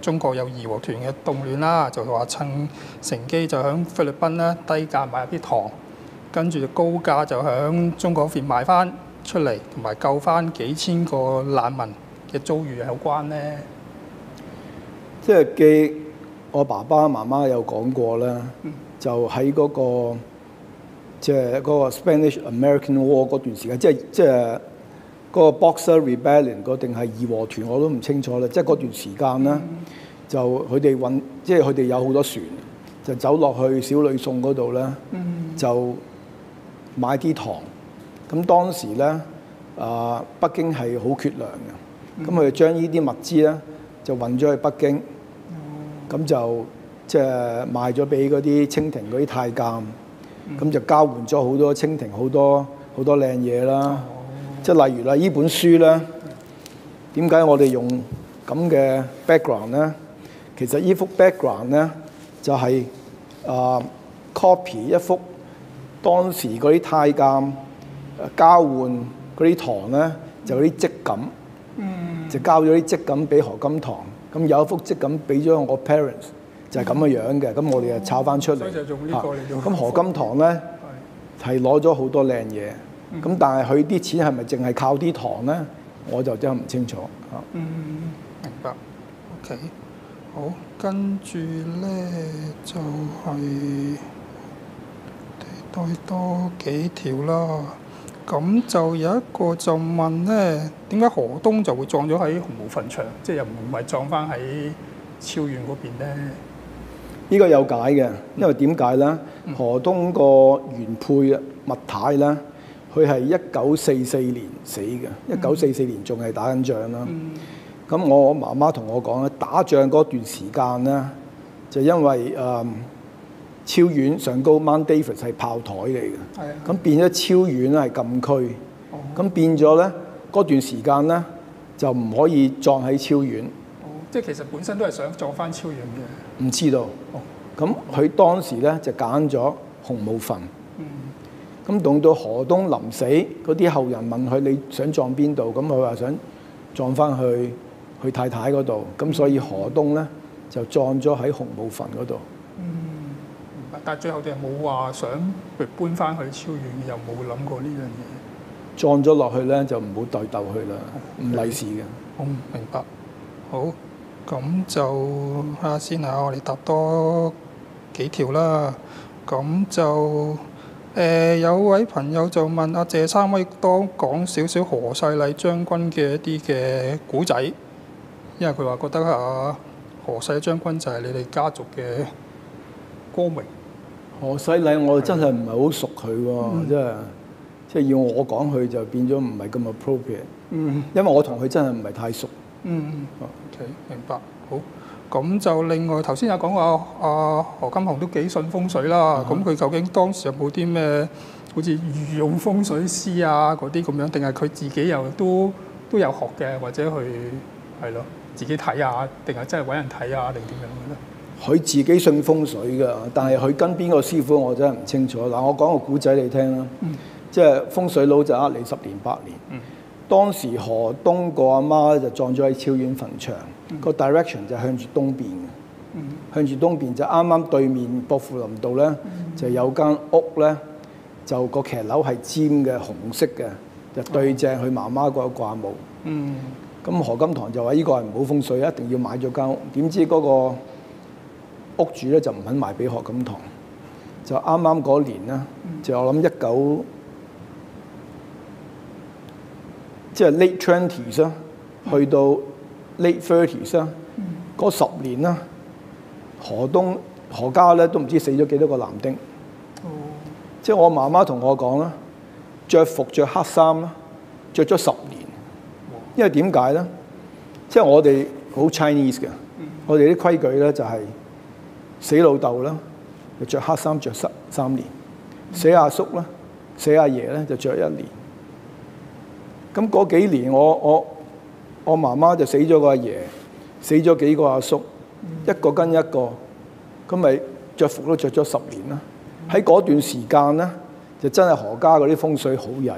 中國有義和團嘅動亂啦，就話趁乘機就喺菲律賓咧低價買入啲糖，跟住高價就喺中國嗰邊賣翻出嚟，同埋救翻幾千個難民嘅遭遇有關呢？即係記我爸爸媽媽有講過啦，就喺嗰個即係嗰個 Spanish-American War 嗰段時間，即係嗰個 Boxer Rebellion 嗰定係義和團我都唔清楚啦。即係嗰段時間啦，就佢哋即係佢哋有好多船，就走落去小呂宋嗰度咧，就買啲糖。咁當時咧，北京係好缺糧嘅，咁佢哋將呢啲物資咧就運咗去北京。咁就即係賣咗俾嗰啲清廷嗰啲太監，咁就交換咗好多清廷好多靚嘢啦。即係例如啦，呢本書咧，點解我哋用咁嘅 background 咧？其實呢幅 background 咧就係copy 一幅當時嗰啲太監交換嗰啲糖咧，就嗰啲織錦，就交咗啲織錦俾何金堂。咁有一幅織錦俾咗我 parents， 就係咁嘅樣嘅。咁我哋就抄翻出嚟。所以就用呢個嚟做。咁何金堂咧係攞咗好多靚嘢。咁但係佢啲錢係咪淨係靠啲糖咧？我就真係唔清楚嚇。明白。OK， 好，跟住咧就係再多幾條啦。咁就有一個就問咧，點解何東就會葬咗喺紅毛墳場，即係又唔係葬翻喺超遠嗰邊咧？呢個有解嘅，因為點解咧？何東個原配麥太咧，佢係1944年死嘅，1944年仲係打緊仗啦。咁我媽媽同我講咧，打仗嗰段時間咧，就因為超遠上高 Mount David 係炮台嚟嘅，咁變咗超遠咧係禁區，咁變咗咧嗰段時間咧就唔可以葬喺超遠。即係其實本身都係想葬翻超遠嘅。唔知道。咁佢當時咧就揀咗紅毛墳。咁到何東臨死，嗰啲後人問佢你想葬邊度？咁佢話想葬翻去太太嗰度。咁所以何東咧就葬咗喺紅毛墳嗰度。但係最後就冇話想搬翻去超遠，又冇諗過呢樣嘢。葬咗落去咧就唔好對鬥去啦，唔利是嘅。明白。好，咁就睇下先嚇，我哋答多幾條啦。咁就有位朋友就問阿謝生可以多講少少何世禮將軍嘅一啲嘅古仔，因為佢話覺得何世將軍就係你哋家族嘅歌名。何世禮我真係唔係好熟佢喎，即係要我講佢就變咗唔係咁 appropriate。因為我同佢真係唔係太熟。OK， 明白。好，咁就另外頭先有講過阿何金堂都幾信風水啦。咁佢究竟當時有冇啲咩好似御用風水師啊嗰啲咁樣，定係佢自己又都有學嘅，或者去係咯自己睇下，定係真係揾人睇下，定點樣嘅咧？佢自己信風水㗎，但係佢跟邊個師傅我真係唔清楚。嗱，我講個古仔你聽啦，即係風水佬就呃你10年8年。當時何東個阿媽就葬咗喺超遠墳場，個 direction 就向住東邊嘅，向住東邊就啱啱對面薄扶林道咧，就有間屋咧，就個騎樓係尖嘅紅色嘅，就對正佢媽媽嗰個掛墓。咁何金堂就話：呢個係唔好風水，一定要買咗間屋。點知嗰個屋主咧就唔肯賣俾何金堂，就啱啱嗰年咧，就我諗即係 late 20s 啦，去到 late 30s 啦，嗰10年啦，何家咧都唔知死咗幾多個男丁。即係我媽媽同我講啦，着黑衫啦，着咗10年。因為點解咧？即係我哋好 Chinese 嘅，我哋啲規矩咧就係死老豆啦，就着黑衫着3年；死阿叔啦、死阿爺咧就着1年。咁嗰幾年我媽媽就死咗個阿爺，死咗幾個阿叔，一個跟一個，咁咪着服都着咗10年啦。喺嗰段時間咧，就真係何家嗰啲風水好曳，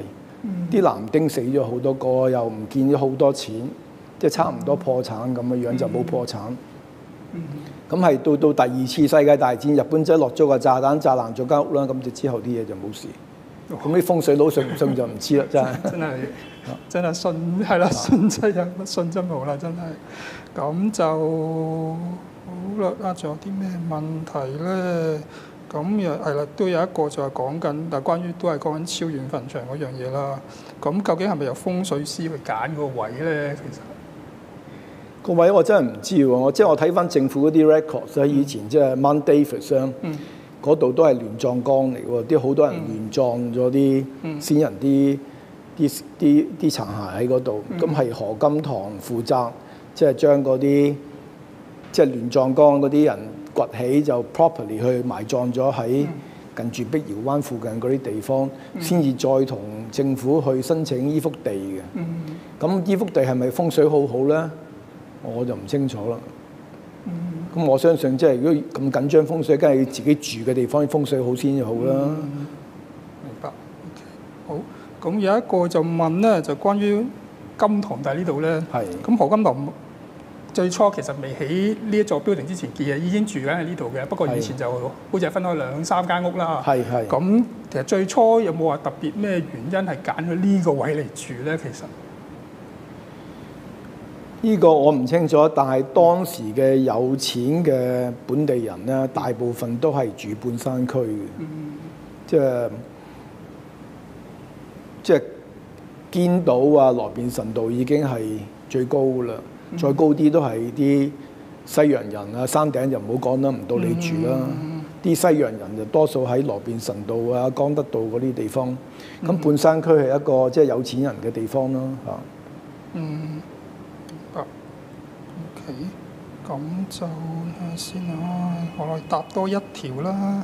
啲男丁死咗好多個，又唔見咗好多錢，即係差唔多破產咁嘅樣，就冇破產。咁係到第2次世界大戰，日本仔落咗個炸彈炸爛咗間屋啦，咁就之後啲嘢就冇事。咁啲風水佬信唔信就唔知啦，真係。真係信係啦，信真有，不信真冇啦，真係。咁就好啦，仲有啲咩問題咧？咁又係啦，都有一個就係講緊，但係關於都係講緊超遠墳場嗰樣嘢啦。咁究竟係咪由風水師去揀個位咧？其實個位我真係唔知喎，即係我睇翻政府嗰啲 records 咧，以前即係 Mount David 嗰度都係亂葬崗嚟喎，啲好多人亂葬咗啲先人啲殘骸喺嗰度。咁係何金堂負責，即係將嗰啲即係亂葬崗嗰啲人掘起，就 properly 去埋葬咗喺近住碧瑤灣附近嗰啲地方，先至再同政府去申請依幅地嘅。咁依幅地係咪風水好好咧？我就唔清楚啦。咁我相信即係如果咁緊張風水，梗係要自己住嘅地方風水好先至好啦。明白。Okay. 好。咁有一個就問咧，就關於金堂第呢度咧。係。咁何金堂最初其實未起呢一座 building 之前，已經住緊喺呢度嘅。不過以前就好似係分開2-3間屋啦。係。咁其實最初有冇話特別咩原因係揀咗呢個位嚟住咧？其實呢個我唔清楚，但係當時嘅有錢嘅本地人咧，大部分都係住半山區嘅。即係堅道啊、羅便臣道已經係最高啦，再高啲都係啲西洋人啊，山頂就唔好講啦，唔到你住啦。啲西洋人就多數喺羅便臣道啊、江德道嗰啲地方。咁半山區係一個即係有錢人嘅地方咯，嚇。明白。OK，咁就睇下先啊，我來搭多一條啦。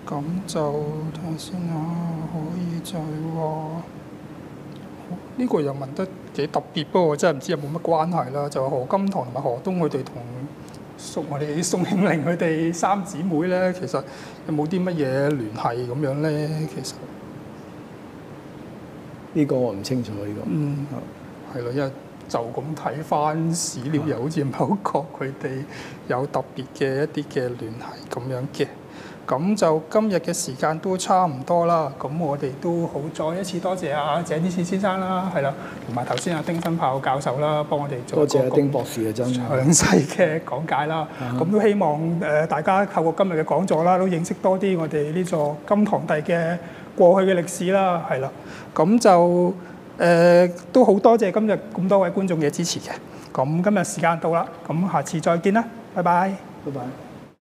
咁就睇下先啊，可以就話。呢個又問得幾特別，不過我真係唔知有冇乜關係啦。就何金堂同埋何東佢哋同我哋宋慶齡佢哋3姊妹咧，其實有冇啲乜嘢聯繫咁樣咧？其實呢個我唔清楚呢個。係咯，因為就咁睇翻史料，又好似唔係好覺佢哋有特別嘅一啲嘅聯繫咁樣嘅。咁就今日嘅時間都差唔多啦，咁我哋都好再一次多謝阿鄭之士先生啦，係啦，同埋頭先阿丁新豹教授啦，幫我哋做多謝丁博士啊，真係詳細嘅講解啦。咁都希望大家透過今日嘅講座啦，都認識多啲我哋呢座金堂第嘅過去嘅歷史啦，係啦。咁就都好多謝今日咁多位觀眾嘅支持嘅。咁今日時間到啦，咁下次再見啦，拜拜。拜拜。